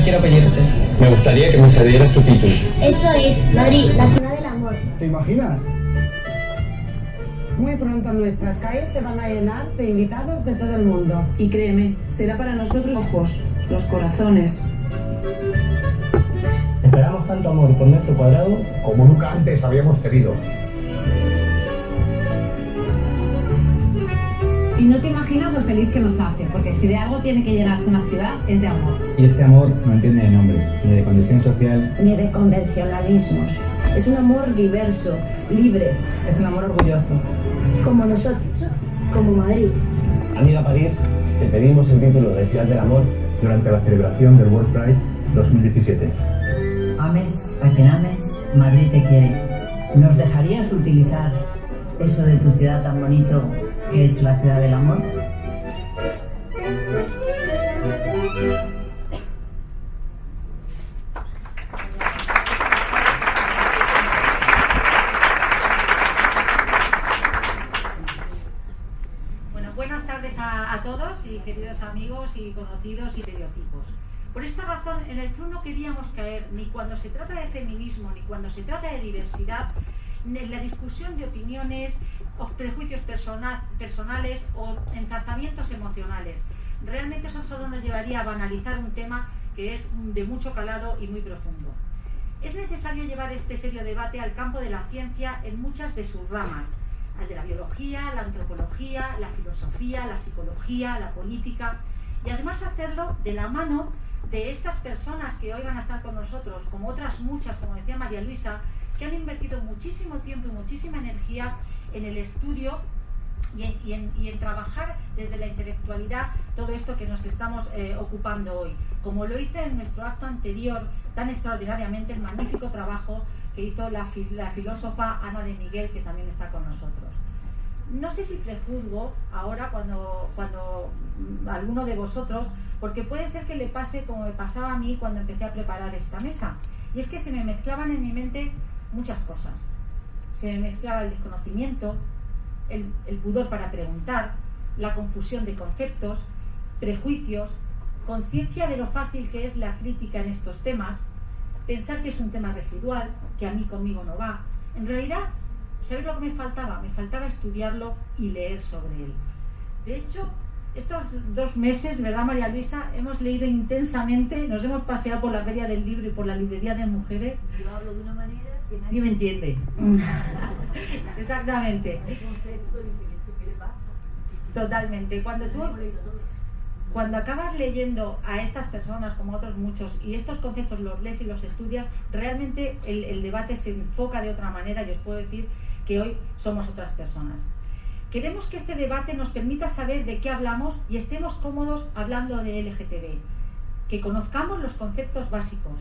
quiero pedirte. Me gustaría que me cedieras tu título. Eso es, Madrid, la ciudad del amor. ¿Te imaginas? Muy pronto nuestras calles se van a llenar de invitados de todo el mundo. Y créeme, será para nosotros ojos, los corazones. Esperamos tanto amor por metro cuadrado como nunca antes habíamos tenido. Y no te imaginas lo feliz que nos hace, porque si de algo tiene que llenarse una ciudad, es de amor. Y este amor no entiende de nombres, ni de condición social, ni de convencionalismos. Es un amor diverso, libre. Es un amor orgulloso. Como nosotros, como Madrid. Amiga París, te pedimos el título de Ciudad del Amor durante la celebración del World Pride 2017. Ames a quien ames, Madrid te quiere. ¿Nos dejarías utilizar eso de tu ciudad tan bonito que es la ciudad del amor? Bueno, buenas tardes a todos y queridos amigos y conocidos y estereotipos. Por esta razón, en el club no queríamos caer ni cuando se trata de feminismo ni cuando se trata de diversidad en la discusión de opiniones o prejuicios personales o enzarzamientos emocionales. Realmente eso solo nos llevaría a banalizar un tema que es de mucho calado y muy profundo. Es necesario llevar este serio debate al campo de la ciencia en muchas de sus ramas, al de la biología, la antropología, la filosofía, la psicología, la política, y además hacerlo de la mano de estas personas que hoy van a estar con nosotros, como otras muchas, como decía María Luisa, que han invertido muchísimo tiempo y muchísima energía en el estudio y en trabajar desde la intelectualidad todo esto que nos estamos ocupando hoy. Como lo hice en nuestro acto anterior, tan extraordinariamente el magnífico trabajo que hizo la filósofa Ana de Miguel, que también está con nosotros. No sé si prejuzgo ahora cuando alguno de vosotros, porque puede ser que le pase como me pasaba a mí cuando empecé a preparar esta mesa, y es que se me mezclaban en mi mente muchas cosas. Se me mezclaba el desconocimiento, el pudor para preguntar, la confusión de conceptos, prejuicios, conciencia de lo fácil que es la crítica en estos temas, pensar que es un tema residual, que a mí conmigo no va. En realidad, ¿sabéis lo que me faltaba? Me faltaba estudiarlo y leer sobre él. De hecho, estos 2 meses, ¿verdad, María Luisa? Hemos leído intensamente, nos hemos paseado por la Feria del Libro y por la librería de mujeres. Yo hablo de una manera que nadie me entiende. Exactamente. El concepto dice, ¿qué le pasa? Totalmente. Cuando acabas leyendo a estas personas, como otros muchos, y estos conceptos los lees y los estudias, realmente el debate se enfoca de otra manera y os puedo decir que hoy somos otras personas. Queremos que este debate nos permita saber de qué hablamos y estemos cómodos hablando de LGTB, que conozcamos los conceptos básicos,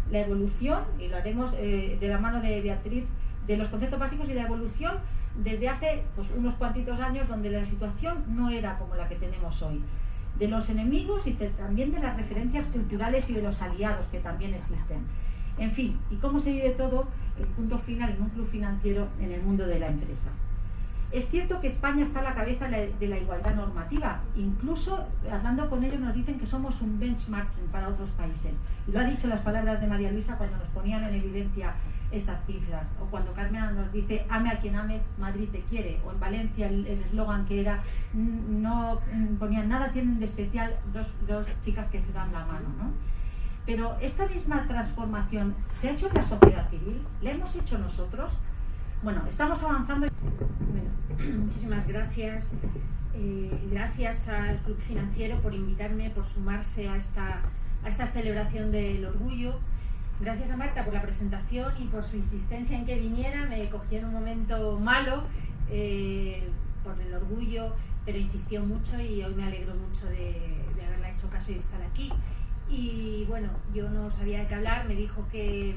la evolución, y lo haremos de la mano de Beatriz, de los conceptos básicos y la evolución desde hace unos cuantitos años donde la situación no era como la que tenemos hoy, de los enemigos y también de las referencias culturales y de los aliados que también existen. En fin, y cómo se vive todo, el punto final en un club financiero en el mundo de la empresa. Es cierto que España está a la cabeza de la igualdad normativa, incluso hablando con ellos nos dicen que somos un benchmarking para otros países. Y lo ha dicho las palabras de María Luisa cuando nos ponían en evidencia esas cifras, o cuando Carmen nos dice, ame a quien ames, Madrid te quiere, o en Valencia el eslogan que era, no ponían nada tienen de especial dos chicas que se dan la mano, ¿no? Pero esta misma transformación, ¿se ha hecho en la sociedad civil? ¿La hemos hecho nosotros? Bueno, estamos avanzando. Bueno, muchísimas gracias. Gracias al Club Financiero por invitarme, por sumarse a esta celebración del orgullo. Gracias a Marta por la presentación y por su insistencia en que viniera. Me cogió en un momento malo por el orgullo, pero insistió mucho y hoy me alegro mucho de haberla hecho caso y de estar aquí. Y bueno, yo no sabía de qué hablar, me dijo que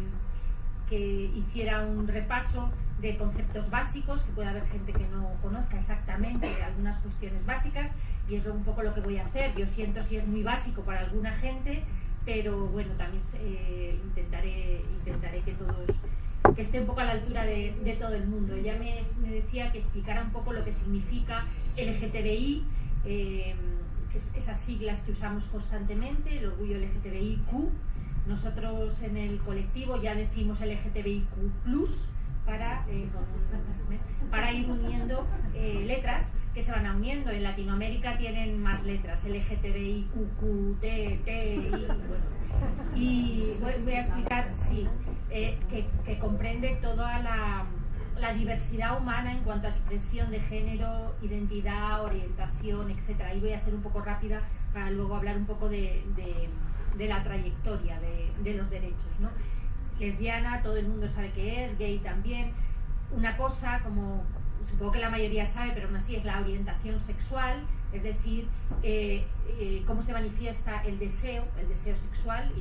hiciera un repaso de conceptos básicos, que puede haber gente que no conozca exactamente algunas cuestiones básicas, y es un poco lo que voy a hacer. Yo siento si es muy básico para alguna gente, pero bueno, también intentaré que esté un poco a la altura de todo el mundo. Ella me decía que explicara un poco lo que significa LGTBI, que esas siglas que usamos constantemente, el orgullo LGTBIQ. Nosotros en el colectivo ya decimos LGTBIQ+, para ir uniendo letras que se van uniendo. En Latinoamérica tienen más letras, LGTBIQ, T, y voy a explicar, sí, que comprende toda la diversidad humana en cuanto a expresión de género, identidad, orientación, etc. Ahí voy a ser un poco rápida para luego hablar un poco de la trayectoria de los derechos, ¿no? Lesbiana, todo el mundo sabe qué es, gay también. Una cosa, como supongo que la mayoría sabe, pero aún así, es la orientación sexual, es decir, cómo se manifiesta el deseo sexual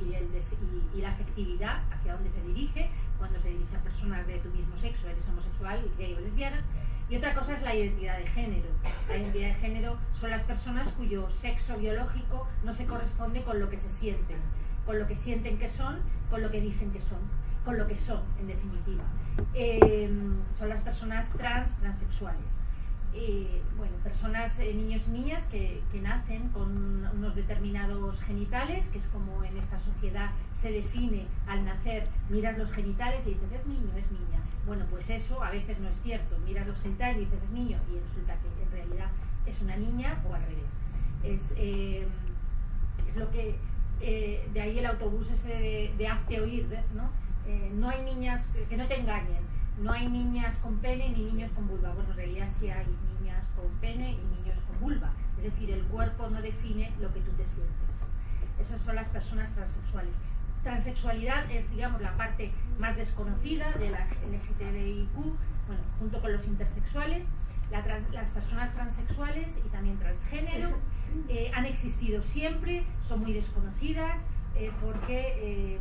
y la afectividad, hacia dónde se dirige, cuando se dirige a personas de tu mismo sexo, eres homosexual, gay o lesbiana. Y otra cosa es la identidad de género. La identidad de género son las personas cuyo sexo biológico no se corresponde con lo que se sienten, con lo que sienten que son, con lo que dicen que son, con lo que son, en definitiva. Son las personas transexuales. Personas, niños y niñas que nacen con unos determinados genitales, que es como en esta sociedad se define al nacer. Miras los genitales y dices, es niño, es niña. Bueno, pues eso a veces no es cierto. Miras los genitales y dices, es niño, y resulta que en realidad es una niña, o al revés. Es lo que... de ahí el autobús ese de hazte oír, ¿no? No hay niñas, que no te engañen, no hay niñas con pene ni niños con vulva. Bueno, en realidad sí hay niñas con pene y niños con vulva. Es decir, el cuerpo no define lo que tú te sientes. Esas son las personas transexuales. Transexualidad es, digamos, la parte más desconocida de la LGTBIQ, bueno, junto con los intersexuales. Las personas transexuales y también transgénero han existido siempre, son muy desconocidas porque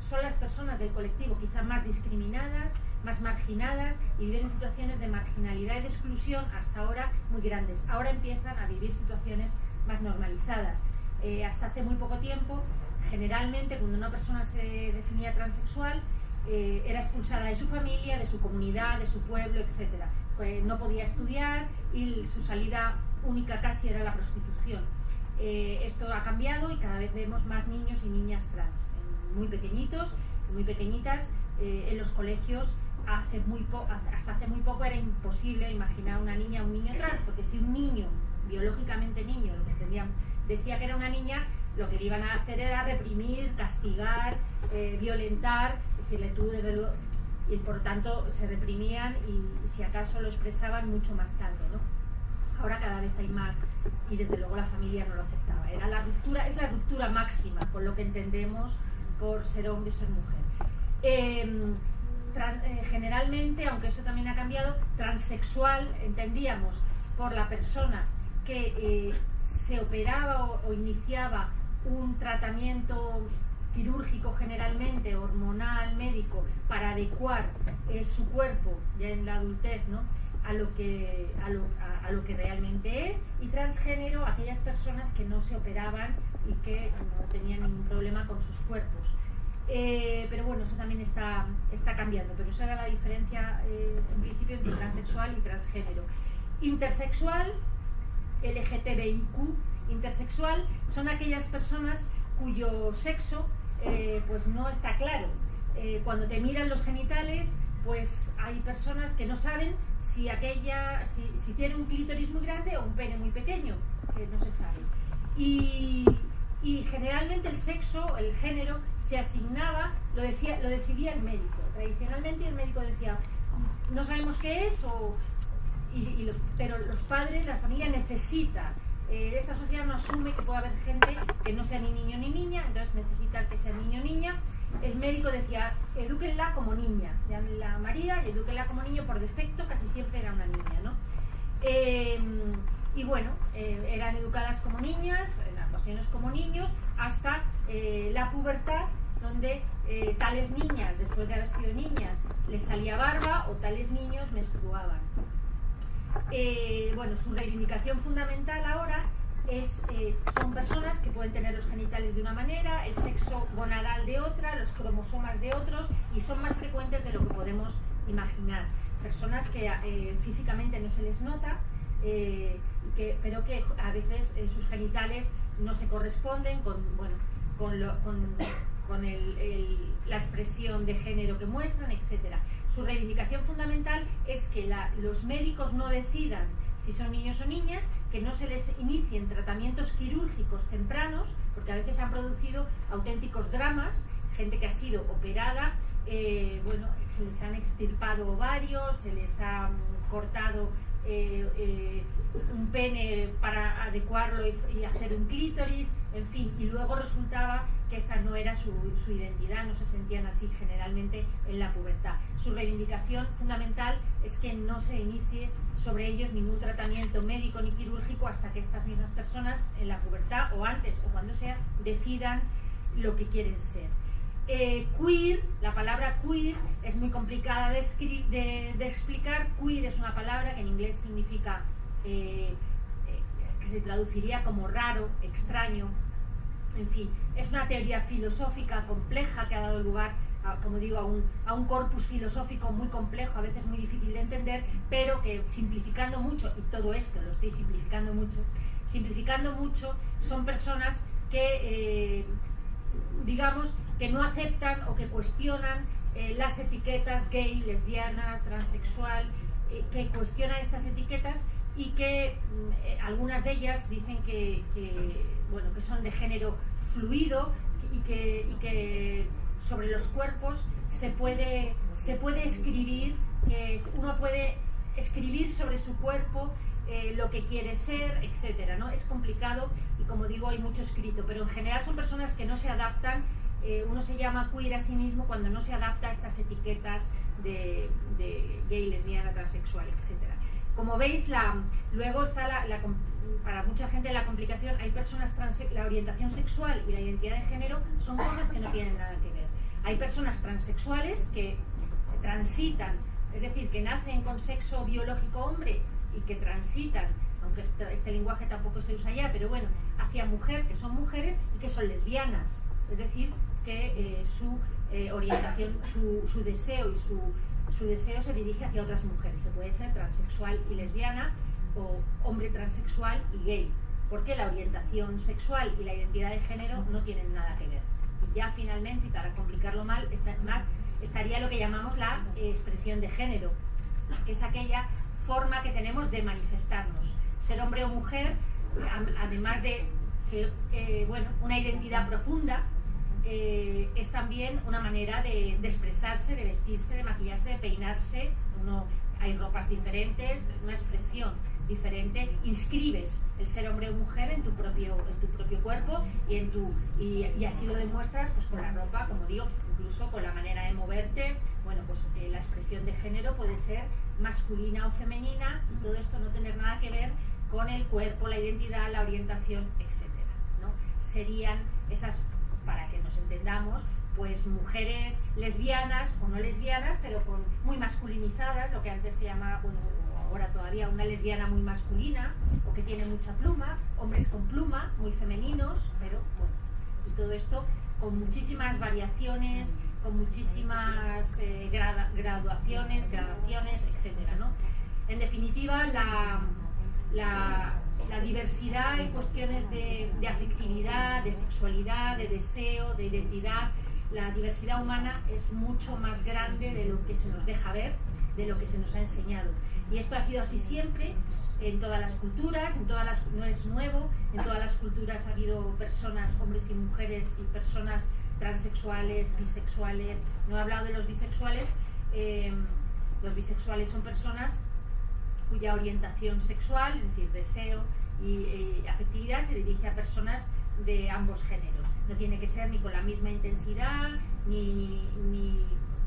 son las personas del colectivo quizá más discriminadas, más marginadas, y viven en situaciones de marginalidad y de exclusión hasta ahora muy grandes. Ahora empiezan a vivir situaciones más normalizadas. Hasta hace muy poco tiempo, generalmente cuando una persona se definía transexual, era expulsada de su familia, de su comunidad, de su pueblo, etc. No podía estudiar y su salida única casi era la prostitución. Esto ha cambiado y cada vez vemos más niños y niñas trans, muy pequeñitos, muy pequeñitas. En los colegios hasta hace muy poco era imposible imaginar una niña o un niño trans, porque si un niño, biológicamente niño, lo que decía que era una niña, lo que le iban a hacer era reprimir, castigar, violentar, decirle tú desde luego, y por tanto se reprimían y si acaso lo expresaban mucho más tarde, ¿no? Ahora cada vez hay más y desde luego la familia no lo aceptaba. Es la ruptura máxima con lo que entendemos por ser hombre y ser mujer. Generalmente, aunque eso también ha cambiado, transexual entendíamos por la persona que se operaba o iniciaba un tratamiento quirúrgico, generalmente hormonal, médico, para adecuar su cuerpo ya en la adultez, ¿no?, a lo que realmente es. Y transgénero, aquellas personas que no se operaban y que no tenían ningún problema con sus cuerpos. Pero bueno, eso también está cambiando, pero esa era la diferencia en principio entre transexual y transgénero. Intersexual, LGTBIQ, intersexual, son aquellas personas cuyo sexo pues no está claro. Cuando te miran los genitales, pues hay personas que no saben si tiene un clítoris muy grande o un pene muy pequeño, que no se sabe. Y generalmente el sexo, el género, se asignaba, lo decidía el médico. Tradicionalmente el médico decía, no sabemos qué es, pero los padres, la familia necesita. Esta sociedad no asume que pueda haber gente que no sea ni niño ni niña, entonces necesita que sea niño o niña. El médico decía, edúquenla como niña, llámenla María y edúquenla como niño, por defecto casi siempre era una niña, ¿no? Y bueno, eran educadas como niñas, en ocasiones como niños, hasta la pubertad, donde tales niñas, después de haber sido niñas, les salía barba, o tales niños menstruaban. Bueno, su reivindicación fundamental ahora son personas que pueden tener los genitales de una manera, el sexo gonadal de otra, los cromosomas de otros, y son más frecuentes de lo que podemos imaginar. Personas que físicamente no se les nota, pero que a veces sus genitales no se corresponden con la expresión de género que muestran, etc. Su reivindicación fundamental es que los médicos no decidan si son niños o niñas, que no se les inicien tratamientos quirúrgicos tempranos, porque a veces han producido auténticos dramas, gente que ha sido operada, se les han extirpado ovarios, se les ha cortado un pene para adecuarlo y hacer un clítoris, en fin, y luego resultaba que esa no era su identidad, no se sentían así generalmente en la pubertad. Su reivindicación fundamental es que no se inicie sobre ellos ningún tratamiento médico ni quirúrgico hasta que estas mismas personas en la pubertad o antes o cuando sea decidan lo que quieren ser. Queer, la palabra queer es muy complicada de explicar. Queer es una palabra que en inglés significa que se traduciría como raro, extraño, en fin, es una teoría filosófica compleja que ha dado lugar a un corpus filosófico muy complejo, a veces muy difícil de entender, pero que simplificando mucho, y todo esto lo estoy simplificando mucho, son personas que digamos que no aceptan o que cuestionan las etiquetas gay, lesbiana, transexual, que cuestionan estas etiquetas y que algunas de ellas dicen que son de género fluido y que sobre los cuerpos se puede escribir, uno puede escribir sobre su cuerpo lo que quiere ser, etcétera, ¿no? Es complicado y, como digo, hay mucho escrito, pero en general son personas que no se adaptan. Uno se llama queer a sí mismo cuando no se adapta a estas etiquetas de gay, lesbiana, transexual, etcétera. Como veis, luego está para mucha gente la complicación. Hay personas la orientación sexual y la identidad de género son cosas que no tienen nada que ver. Hay personas transexuales que transitan, es decir, que nacen con sexo biológico hombre y que transitan, aunque este lenguaje tampoco se usa ya, pero bueno, hacia mujer, que son mujeres y que son lesbianas, es decir, que su orientación, su deseo y su deseo se dirige hacia otras mujeres. Se puede ser transexual y lesbiana o hombre transexual y gay, porque la orientación sexual y la identidad de género no tienen nada que ver. Y ya finalmente, y para complicarlo más, estaría lo que llamamos la expresión de género, que es aquella forma que tenemos de manifestarnos. Ser hombre o mujer, además de que una identidad profunda, es también una manera de expresarse, de vestirse, de maquillarse, de peinarse. Hay ropas diferentes, una expresión diferente. Inscribes el ser hombre o mujer en tu propio cuerpo y así lo demuestras pues con la ropa, como digo, incluso con la manera de moverte. La expresión de género puede ser masculina o femenina, y todo esto no tener nada que ver con el cuerpo, la identidad, la orientación, etcétera, ¿no? Serían esas, para que nos entendamos, pues mujeres lesbianas o no lesbianas, pero muy masculinizadas, lo que antes se llamaba, ahora todavía, una lesbiana muy masculina o que tiene mucha pluma, hombres con pluma, muy femeninos, pero y todo esto con muchísimas variaciones, con muchísimas gradaciones, etcétera, ¿no? En definitiva, la diversidad en cuestiones de afectividad, de sexualidad, de deseo, de identidad, la diversidad humana es mucho más grande de lo que se nos deja ver, de lo que se nos ha enseñado. Y esto ha sido así siempre, en todas las culturas, no es nuevo, en todas las culturas ha habido personas, hombres y mujeres, y personas transexuales, bisexuales. No he hablado de los bisexuales. Los bisexuales son personas cuya orientación sexual, es decir, deseo y afectividad, se dirige a personas de ambos géneros. No tiene que ser ni con la misma intensidad, ni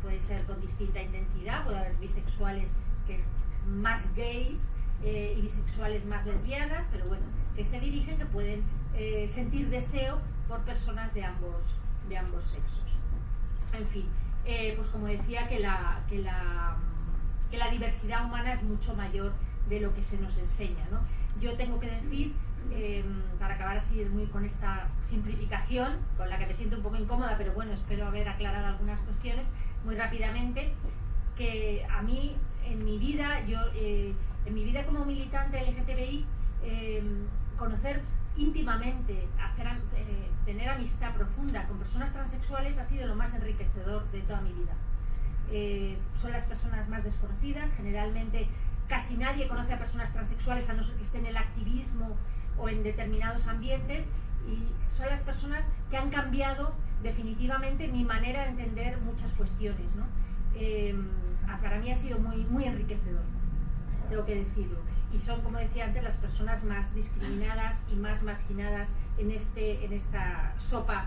puede ser con distinta intensidad. Puede haber bisexuales más gays y bisexuales más lesbianas, pero que se dirigen, que pueden sentir deseo por personas de ambos sexos. En fin, pues como decía, que la diversidad humana es mucho mayor de lo que se nos enseña, ¿no? Yo tengo que decir, para acabar así con esta simplificación, con la que me siento un poco incómoda, pero espero haber aclarado algunas cuestiones muy rápidamente, que a mí en mi vida como militante LGTBI, conocer íntimamente, tener amistad profunda con personas transexuales ha sido lo más enriquecedor de toda mi vida. Son las personas más desconocidas, generalmente casi nadie conoce a personas transexuales a no ser que esté en el activismo o en determinados ambientes, y son las personas que han cambiado definitivamente mi manera de entender muchas cuestiones, ¿no? Para mí ha sido muy enriquecedor, tengo que decirlo, y son, como decía antes, las personas más discriminadas y más marginadas en esta sopa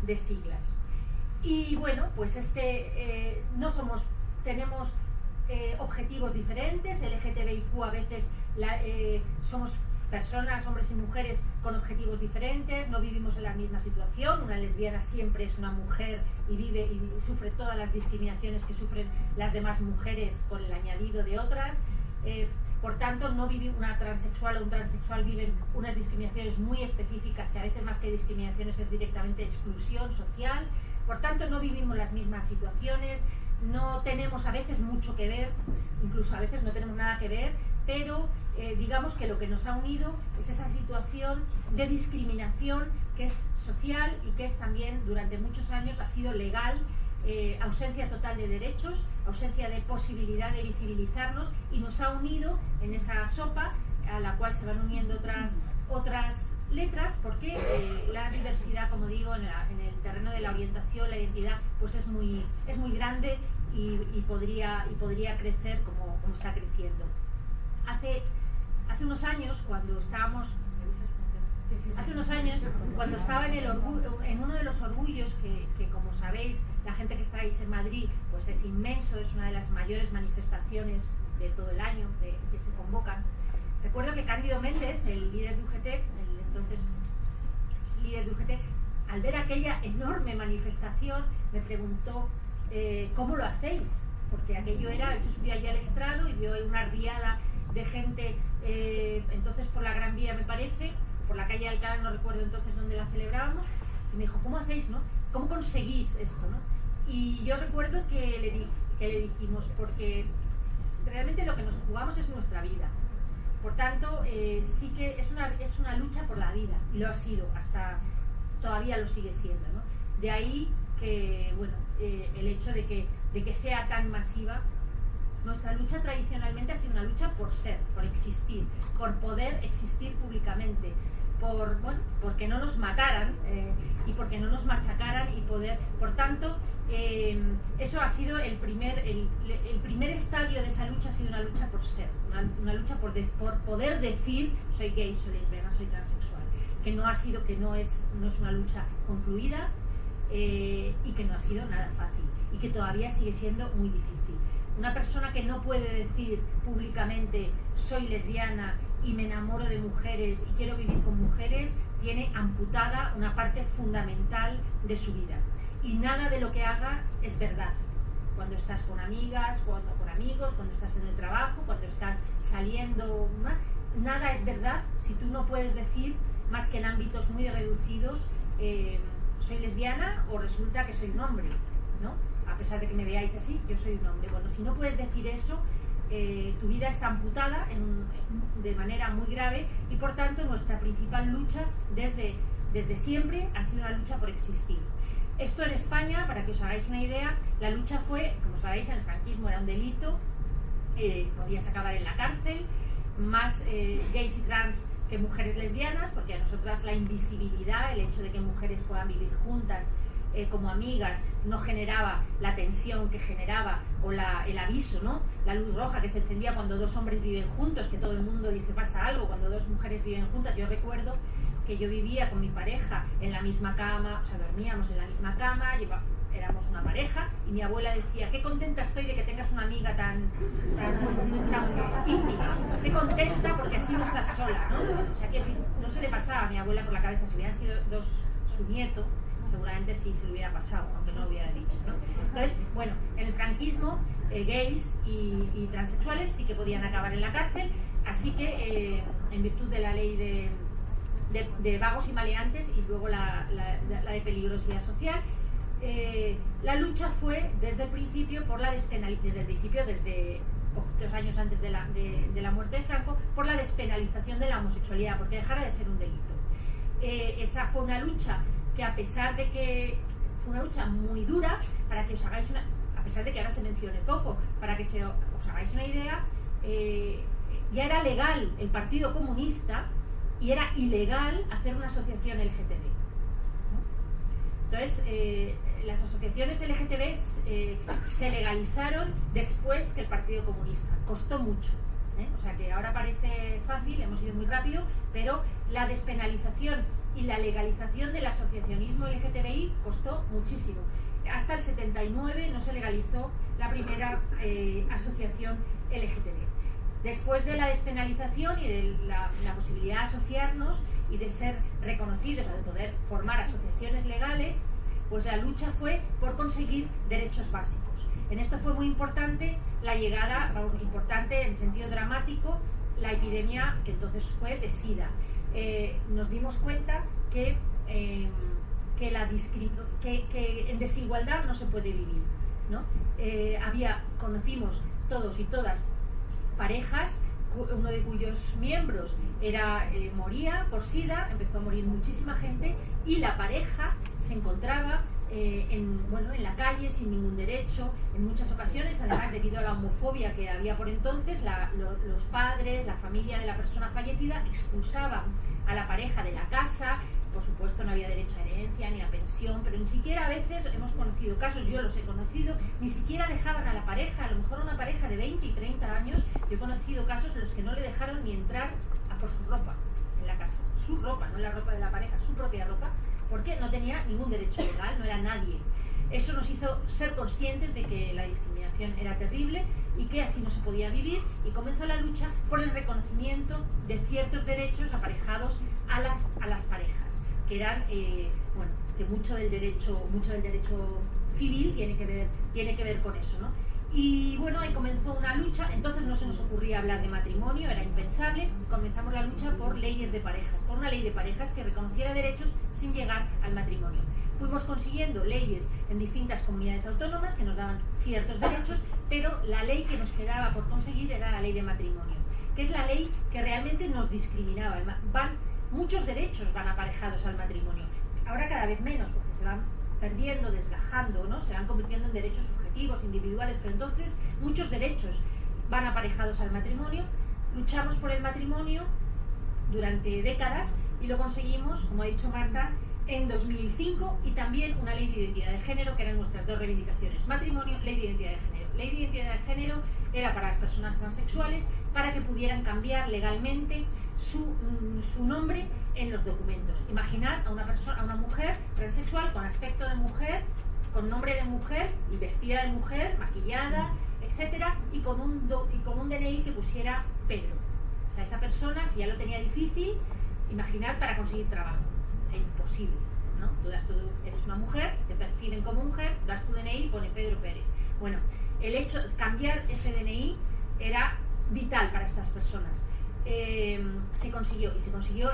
de siglas. Y bueno, pues tenemos objetivos diferentes. El LGTBIQ a veces somos personas, hombres y mujeres, con objetivos diferentes, no vivimos en la misma situación. Una lesbiana siempre es una mujer y vive y sufre todas las discriminaciones que sufren las demás mujeres, con el añadido de otras. Por tanto, no vive una transexual o un transexual, viven unas discriminaciones muy específicas, que a veces más que discriminaciones es directamente exclusión social. Por tanto, no vivimos las mismas situaciones, no tenemos a veces mucho que ver, incluso a veces no tenemos nada que ver, pero digamos que lo que nos ha unido es esa situación de discriminación que es social y que es también, durante muchos años, ha sido legal. Ausencia total de derechos, ausencia de posibilidad de visibilizarnos, y nos ha unido en esa sopa a la cual se van uniendo otras letras, porque la diversidad, como digo, en el terreno de la orientación, la identidad, pues es muy grande y podría crecer como está creciendo. Hace unos años, cuando estábamos... Hace unos años, cuando estaba en uno de los orgullos, que como sabéis, la gente que estáis en Madrid, pues es inmenso, es una de las mayores manifestaciones de todo el año que se convocan. Recuerdo que Cándido Méndez, el líder de UGT, el entonces líder de UGT, al ver aquella enorme manifestación, me preguntó ¿cómo lo hacéis? Porque aquello él se subía allí al estrado y vio una riada de gente, entonces por la Gran Vía, me parece, por la calle Alcalá, no recuerdo entonces dónde la celebrábamos, y me dijo, ¿cómo hacéis, no? ¿Cómo conseguís esto, no? Y yo recuerdo que le dijimos, porque realmente lo que nos jugamos es nuestra vida. Por tanto, sí que es una lucha por la vida, y lo ha sido, todavía lo sigue siendo, ¿no? De ahí que, bueno, el hecho de que sea tan masiva. Nuestra lucha tradicionalmente ha sido una lucha por ser, por existir, por poder existir públicamente, porque no nos mataran y porque no nos machacaran y poder. Por tanto, eso ha sido el primer estadio de esa lucha, ha sido una lucha por ser, una lucha por poder decir soy gay, soy lesbiana, soy transexual, que no es una lucha concluida y que no ha sido nada fácil y que todavía sigue siendo muy difícil. Una persona que no puede decir públicamente soy lesbiana y me enamoro de mujeres y quiero vivir con mujeres, tiene amputada una parte fundamental de su vida. Y nada de lo que haga es verdad. Cuando estás con amigas, cuando con amigos, cuando estás en el trabajo, cuando estás saliendo, nada es verdad si tú no puedes decir, más que en ámbitos muy reducidos, soy lesbiana o resulta que soy un hombre, ¿no? A pesar de que me veáis así, yo soy un hombre. Bueno, si no puedes decir eso, tu vida está amputada de manera muy grave, y por tanto nuestra principal lucha desde siempre ha sido la lucha por existir. Esto en España, para que os hagáis una idea, la lucha fue, como sabéis, en el franquismo era un delito, podías acabar en la cárcel, más gays y trans que mujeres lesbianas, porque a nosotras la invisibilidad, el hecho de que mujeres puedan vivir juntas como amigas, no generaba la tensión que generaba, o el aviso, ¿no? La luz roja que se encendía cuando dos hombres viven juntos, que todo el mundo dice pasa algo cuando dos mujeres viven juntas. Yo recuerdo que yo vivía con mi pareja en la misma cama, o sea, dormíamos en la misma cama, éramos una pareja, y mi abuela decía, qué contenta estoy de que tengas una amiga tan íntima, qué contenta porque así no estás sola, ¿no? O sea, que no se le pasaba a mi abuela por la cabeza, si hubieran sido su nieto, seguramente sí se le hubiera pasado, aunque no lo hubiera dicho, ¿no? Entonces, bueno, en el franquismo, gays y transexuales sí que podían acabar en la cárcel, así que en virtud de la ley de vagos y maleantes, y luego la de peligrosidad social, la lucha fue desde el principio por la desde poquitos años antes de la muerte de Franco, por la despenalización de la homosexualidad, porque dejara de ser un delito. Esa fue una lucha que, a pesar de que fue una lucha muy dura, para que os hagáis a pesar de que ahora se mencione poco, para que os hagáis una idea, ya era legal el Partido Comunista y era ilegal hacer una asociación LGTB, ¿no? Entonces, las asociaciones LGTB se legalizaron después que el Partido Comunista. Costó mucho, ¿eh? O sea que ahora parece fácil, hemos ido muy rápido, pero la despenalización y la legalización del asociacionismo LGTBI costó muchísimo. Hasta el 79 no se legalizó la primera asociación LGTB. Después de la despenalización y de la posibilidad de asociarnos y de ser reconocidos, o de poder formar asociaciones legales, pues la lucha fue por conseguir derechos básicos. En esto fue muy importante la llegada, importante en sentido dramático, la epidemia que entonces fue de SIDA. Nos dimos cuenta que en desigualdad no se puede vivir, ¿no? Conocimos todos y todas parejas, uno de cuyos miembros moría por SIDA, empezó a morir muchísima gente, y la pareja se encontraba en la calle sin ningún derecho, en muchas ocasiones, además debido a la homofobia que había por entonces, los padres, la familia de la persona fallecida expulsaban a la pareja de la casa. Por supuesto no había derecho a herencia ni a pensión, pero ni siquiera, a veces hemos conocido casos, yo los he conocido, ni siquiera dejaban a la pareja, a lo mejor una pareja de 20 y 30 años, yo he conocido casos en los que no le dejaron ni entrar a por su ropa en la casa, su ropa, no la ropa de la pareja, su propia ropa, porque no tenía ningún derecho legal, no era nadie. Eso nos hizo ser conscientes de que la discriminación era terrible y que así no se podía vivir, y comenzó la lucha por el reconocimiento de ciertos derechos aparejados a las parejas, que eran, que mucho del derecho civil tiene que ver con eso, ¿no? Y bueno, ahí comenzó una lucha. Entonces no se nos ocurría hablar de matrimonio, era impensable. Comenzamos la lucha por leyes de parejas, por una ley de parejas que reconociera derechos sin llegar al matrimonio. Fuimos consiguiendo leyes en distintas comunidades autónomas que nos daban ciertos derechos, pero la ley que nos quedaba por conseguir era la ley de matrimonio, que es la ley que realmente nos discriminaba. Muchos derechos van aparejados al matrimonio, ahora cada vez menos, porque se van perdiendo, desgajando, ¿no? Se van convirtiendo en derechos subjetivos, individuales, pero entonces muchos derechos van aparejados al matrimonio. Luchamos por el matrimonio durante décadas y lo conseguimos, como ha dicho Marta, en 2005, y también una ley de identidad de género, que eran nuestras dos reivindicaciones: matrimonio, ley de identidad de género. Ley de identidad de género era para las personas transexuales, para que pudieran cambiar legalmente su nombre en los documentos. Imaginar a una mujer transexual con aspecto de mujer, con nombre de mujer y vestida de mujer, maquillada, etcétera, y con un DNI que pusiera Pedro. O sea, esa persona, si ya lo tenía difícil, imaginar para conseguir trabajo. O sea, imposible, ¿no? Tú eres una mujer, te perciben como mujer, das tu DNI y pone Pedro Pérez. Bueno, el hecho de cambiar ese DNI era vital para estas personas. Se consiguió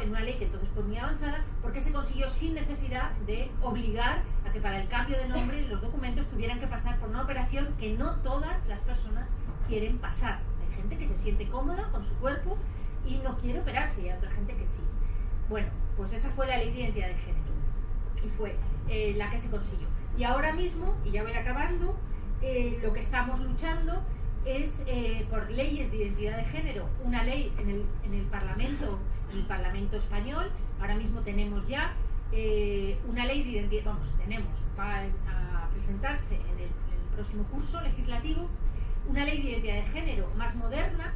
en una ley que entonces fue muy avanzada, porque se consiguió sin necesidad de obligar a que para el cambio de nombre los documentos tuvieran que pasar por una operación que no todas las personas quieren pasar. Hay gente que se siente cómoda con su cuerpo y no quiere operarse, y hay otra gente que sí. Bueno, pues esa fue la ley de identidad de género y fue la que se consiguió. Y ahora mismo, y ya voy acabando, lo que estamos luchando es por leyes de identidad de género. Una ley en el Parlamento español. Ahora mismo tenemos ya una ley de identidad, va a presentarse en el próximo curso legislativo, una ley de identidad de género más moderna,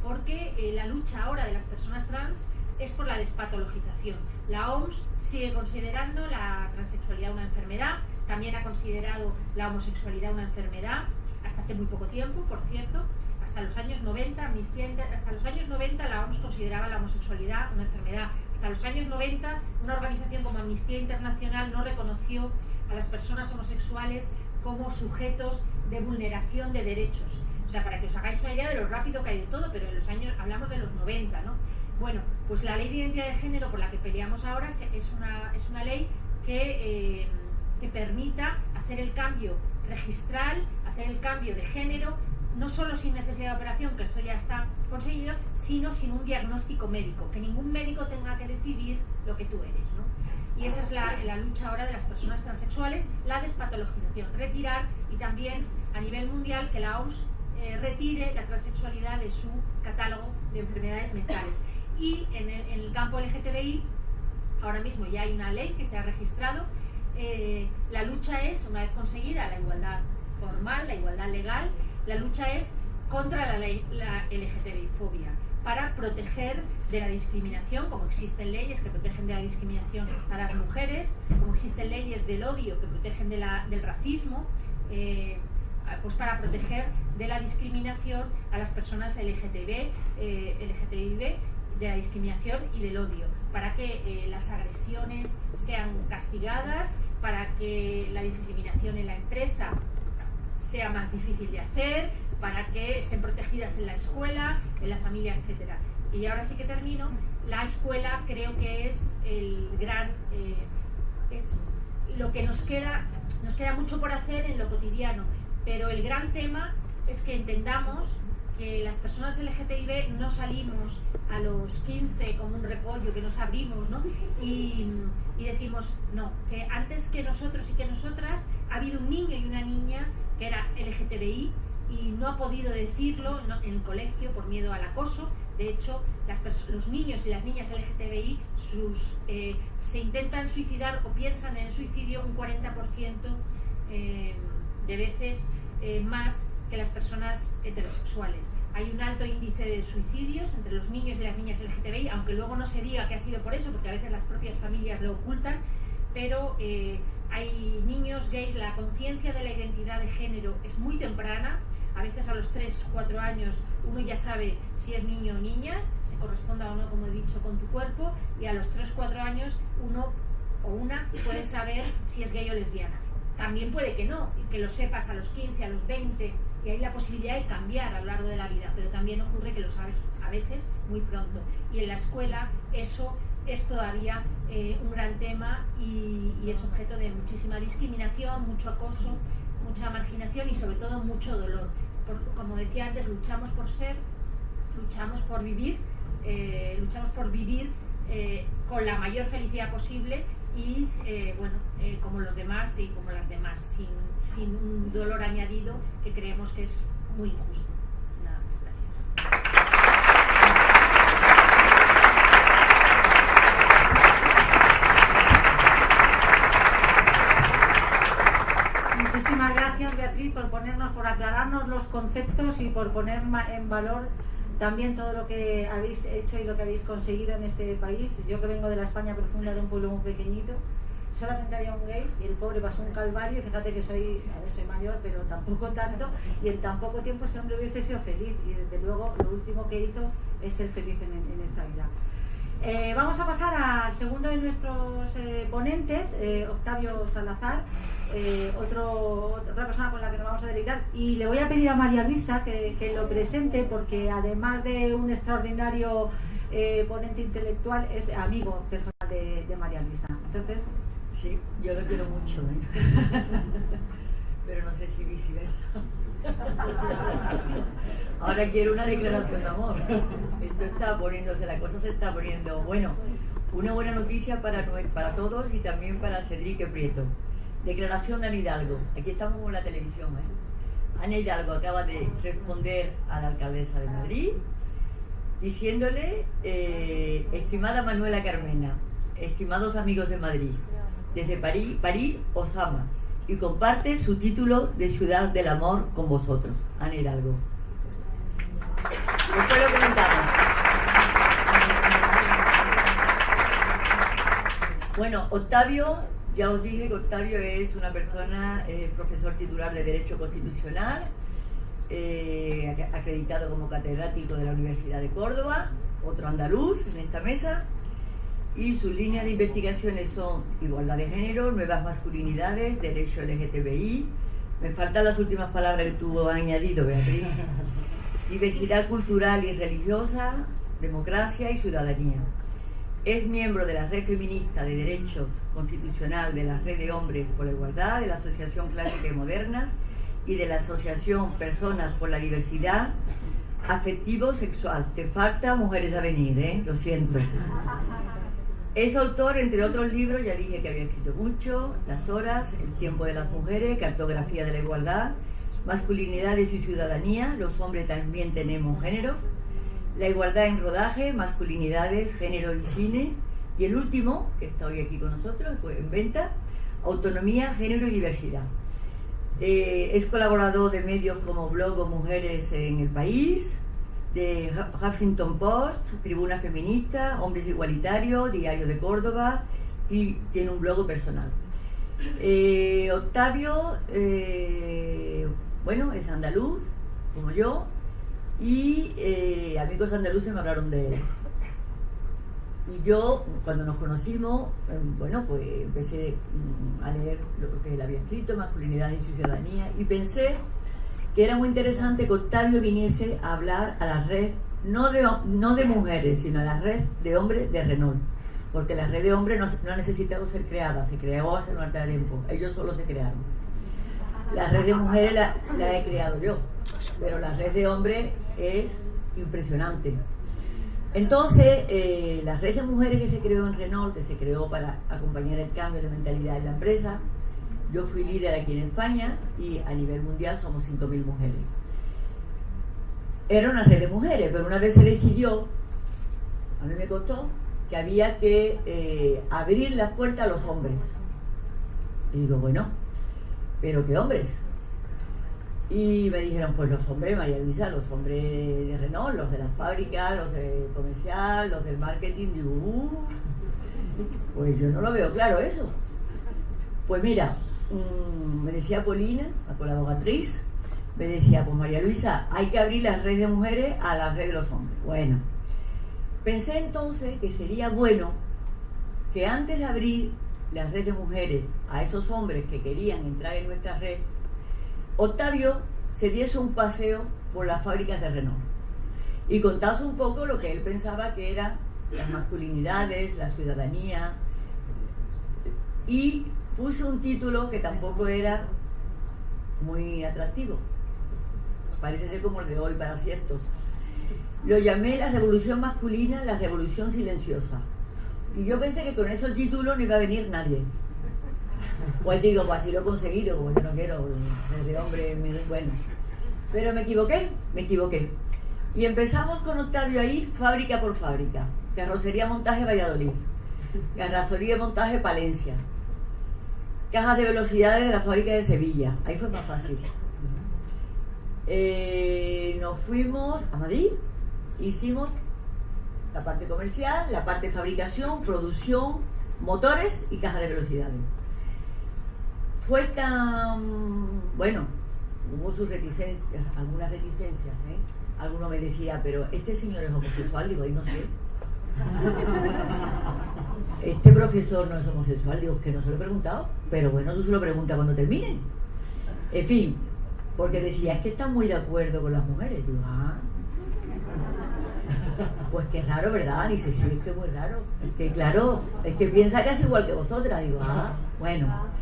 porque la lucha ahora de las personas trans es por la despatologización. La OMS sigue considerando la transexualidad una enfermedad, también ha considerado la homosexualidad una enfermedad, hasta hace muy poco tiempo, por cierto. Hasta los años 90, la OMS consideraba la homosexualidad una enfermedad. Hasta los años 90, una organización como Amnistía Internacional no reconoció a las personas homosexuales como sujetos de vulneración de derechos. O sea, para que os hagáis una idea de lo rápido que hay de todo, pero hablamos de los 90, ¿no? Bueno, pues la ley de identidad de género por la que peleamos ahora es una ley que que permita hacer el cambio registral, hacer el cambio de género, no solo sin necesidad de operación, que eso ya está conseguido, sino sin un diagnóstico médico, que ningún médico tenga que decidir lo que tú eres, ¿no? Y esa es la lucha ahora de las personas transexuales, la despatologización, retirar, y también a nivel mundial que la OMS retire la transexualidad de su catálogo de enfermedades mentales. Y en el campo LGTBI, ahora mismo ya hay una ley que se ha registrado. La lucha es, una vez conseguida la igualdad formal, la igualdad legal, la lucha es contra la LGTBI-fobia, para proteger de la discriminación, como existen leyes que protegen de la discriminación a las mujeres, como existen leyes del odio que protegen del racismo, pues para proteger de la discriminación a las personas LGTBI, de la discriminación y del odio, para que las agresiones sean castigadas, para que la discriminación en la empresa sea más difícil de hacer, para que estén protegidas en la escuela, en la familia, etc. Y ahora sí que termino. La escuela creo que es el gran... es lo que nos queda mucho por hacer en lo cotidiano, pero el gran tema es que entendamos que las personas LGTBI no salimos a los 15 como un repollo, que nos abrimos, ¿no? Y decimos, no, que antes que nosotros y que nosotras ha habido un niño y una niña que era LGTBI y no ha podido decirlo en el colegio por miedo al acoso. De hecho, los niños y las niñas LGTBI se intentan suicidar o piensan en el suicidio un 40% de veces más que las personas heterosexuales. Hay un alto índice de suicidios entre los niños y las niñas LGTBI, aunque luego no se diga que ha sido por eso, porque a veces las propias familias lo ocultan, pero hay niños gays, la conciencia de la identidad de género es muy temprana. A veces a los 3-4 años uno ya sabe si es niño o niña, se corresponda o no, como he dicho, con tu cuerpo, y a los 3-4 años uno o una puede saber si es gay o lesbiana. También puede que no, y que lo sepas a los 15, a los 20, y hay la posibilidad de cambiar a lo largo de la vida, pero también ocurre que lo sabes a veces muy pronto. Y en la escuela eso es todavía un gran tema y es objeto de muchísima discriminación, mucho acoso, mucha marginación y sobre todo mucho dolor. Como decía antes, luchamos por ser, luchamos por vivir con la mayor felicidad posible y como los demás y como las demás, sin un dolor añadido que creemos que es muy injusto. Nada más, gracias. Muchísimas gracias, Beatriz, por aclararnos los conceptos y por poner en valor también todo lo que habéis hecho y lo que habéis conseguido en este país. Yo que vengo de la España profunda, de un pueblo muy pequeñito, solamente había un gay y el pobre pasó un calvario. Y fíjate que soy mayor, pero tampoco tanto, y en tan poco tiempo ese hombre hubiese sido feliz, y desde luego lo último que hizo es ser feliz en esta vida. Vamos a pasar al segundo de nuestros ponentes, Octavio Salazar, otra persona con la que nos vamos a dedicar, y le voy a pedir a María Luisa que lo presente, porque además de un extraordinario ponente intelectual, es amigo personal de María Luisa. Entonces, sí, yo lo quiero mucho, pero no sé si viceversa. Ahora quiero una declaración de amor. Esto está poniéndose, la cosa se está poniendo. Bueno, una buena noticia para todos y también para Cedrique Prieto. Declaración de Ana Hidalgo. Aquí estamos con la televisión. Ana Hidalgo acaba de responder a la alcaldesa de Madrid diciéndole, estimada Manuela Carmena, estimados amigos de Madrid, desde París os ama y comparte su título de Ciudad del Amor con vosotros. Ana Hidalgo. Después lo comentamos. Bueno, Octavio, ya os dije que Octavio es una persona, profesor titular de Derecho Constitucional, acreditado como catedrático de la Universidad de Córdoba, otro andaluz en esta mesa, y sus líneas de investigaciones son igualdad de género, nuevas masculinidades, derecho LGTBI, me faltan las últimas palabras que tú has añadido, Beatriz, diversidad cultural y religiosa, democracia y ciudadanía. Es miembro de la Red Feminista de Derechos Constitucional de la Red de Hombres por la Igualdad, de la Asociación Clásica y Modernas y de la Asociación Personas por la Diversidad Afectivo-Sexual. Te falta Mujeres a Venir, lo siento. Es autor, entre otros libros, ya dije que había escrito mucho: Las Horas, El Tiempo de las Mujeres, Cartografía de la Igualdad, Masculinidades y Ciudadanía, Los hombres también tenemos género, La igualdad en rodaje, Masculinidades, género y cine, y el último, que está hoy aquí con nosotros, pues en venta, Autonomía, género y diversidad. Es colaborador de medios como Blog o Mujeres en el País, de Huffington Post, Tribuna Feminista, Hombres Igualitarios, Diario de Córdoba, y tiene un blog personal. Octavio, bueno, es andaluz, como yo, y amigos andaluces me hablaron de él. Y yo, cuando nos conocimos, bueno, pues empecé a leer lo que él había escrito, Masculinidad y Ciudadanía, y pensé que era muy interesante que Octavio viniese a hablar a la red, no de mujeres, sino a la red de hombres de Renault, porque la red de hombres no ha necesitado ser creada, se creó hace un harto tiempo, ellos solo se crearon. La red de mujeres la he creado yo, pero la red de hombres es impresionante. Entonces, la red de mujeres que se creó en Renault, que se creó para acompañar el cambio de mentalidad en la empresa, yo fui líder aquí en España y a nivel mundial somos 5.000 mujeres. Era una red de mujeres, pero una vez se decidió, a mí me costó, que había que abrir las puertas a los hombres. Y digo, bueno, ¿pero qué hombres? Y me dijeron, pues los hombres, María Luisa, los hombres de Renault, los de la fábrica, los de comercial, los del marketing. Digo, pues yo no lo veo claro eso. Pues mira, me decía Polina, la colaboratriz, me decía, pues María Luisa, hay que abrir la red de mujeres a la red de los hombres. Bueno, pensé entonces que sería bueno que antes de abrir la red de mujeres a esos hombres que querían entrar en nuestra red, Octavio se diese un paseo por las fábricas de Renault y contase un poco lo que él pensaba que eran las masculinidades, la ciudadanía, y puse un título que tampoco era muy atractivo, parece ser como el de hoy para ciertos. Lo llamé La Revolución Masculina, la Revolución Silenciosa, y yo pensé que con ese título no iba a venir nadie. Pues digo, pues así lo he conseguido, como yo no quiero desde hombre, bueno. Pero me equivoqué. Y empezamos con Octavio a ir fábrica por fábrica. Carrocería Montaje Valladolid, Carrocería Montaje Palencia, cajas de velocidades de la fábrica de Sevilla. Ahí fue más fácil. Nos fuimos a Madrid, hicimos la parte comercial, la parte de fabricación, producción, motores y cajas de velocidades. Fue tan... bueno, hubo sus reticencias, algunas reticencias, Alguno me decía, pero este señor es homosexual, digo, ahí no sé. Este profesor no es homosexual, digo, que no se lo he preguntado, pero bueno, tú se lo preguntas cuando termine. En fin, porque decía, es que está muy de acuerdo con las mujeres. Digo, pues qué raro, ¿verdad? Dice, sí, es que es muy raro. Es que claro, es que piensa casi igual que vosotras. Digo, bueno.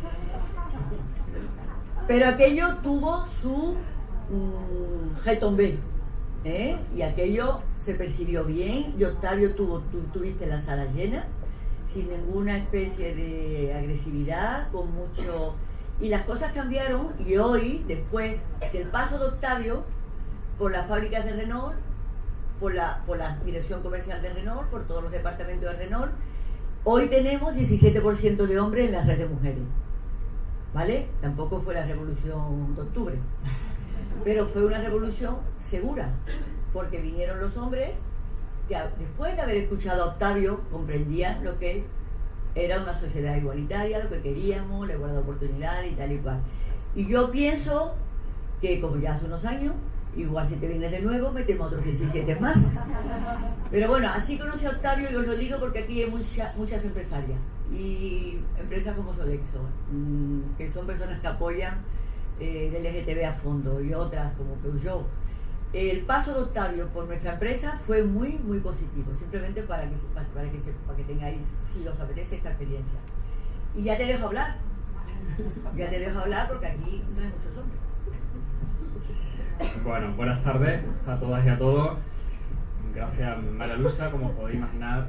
Pero aquello tuvo su retombe, y aquello se percibió bien, y Octavio tú tuviste la sala llena, sin ninguna especie de agresividad, con mucho... Y las cosas cambiaron, y hoy, después del paso de Octavio por las fábricas de Renault, por la dirección comercial de Renault, por todos los departamentos de Renault, hoy tenemos 17% de hombres en la red de mujeres. ¿Vale? Tampoco fue la revolución de octubre, pero fue una revolución segura, porque vinieron los hombres que después de haber escuchado a Octavio comprendían lo que era una sociedad igualitaria, lo que queríamos, la igualdad de oportunidades y tal y cual. Y yo pienso que, como ya hace unos años, igual si te vienes de nuevo metemos otros 17 más. Pero bueno, así conocí a Octavio, y os lo digo porque aquí hay muchas empresarias, y empresas como Sodexo, que son personas que apoyan el LGTB a fondo, y otras como Peugeot, El paso de Octavio por nuestra empresa fue muy, muy positivo, simplemente para que tengáis, si os apetece, esta experiencia. Y ya te dejo hablar, porque aquí no hay muchos hombres. Bueno, buenas tardes a todas y a todos. Gracias, María Luisa. Como podéis imaginar,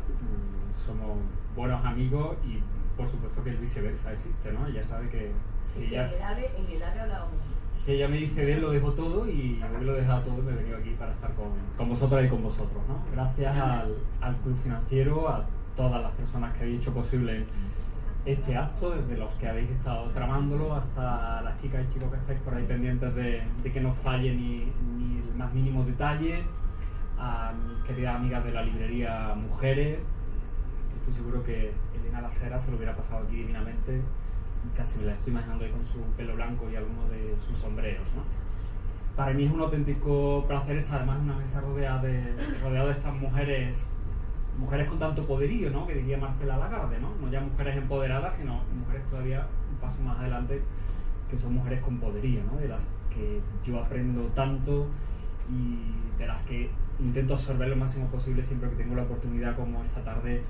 somos buenos amigos y por supuesto que el viceversa existe, ¿no? Ella sabe que si ella, en el AVE hablábamos. Si ella me dice bien, lo dejo todo, y hoy lo he dejado todo y me he venido aquí para estar con vosotras y con vosotros, ¿no? Gracias al Club Financiero, a todas las personas que habéis hecho posible este acto, desde los que habéis estado tramándolo hasta las chicas y chicos que estáis por ahí pendientes de que no falle ni el más mínimo detalle, a mis queridas amigas de la librería Mujeres. Estoy seguro que Elena Lasera se lo hubiera pasado aquí divinamente, casi me la estoy imaginando ahí con su pelo blanco y alguno de sus sombreros, ¿no? Para mí es un auténtico placer estar además en una mesa rodeada de estas mujeres con tanto poderío, ¿no? Que diría Marcela Lagarde, ¿no? No ya mujeres empoderadas, sino mujeres todavía un paso más adelante, que son mujeres con poderío, ¿no? De las que yo aprendo tanto y de las que intento absorber lo máximo posible siempre que tengo la oportunidad, como esta tarde,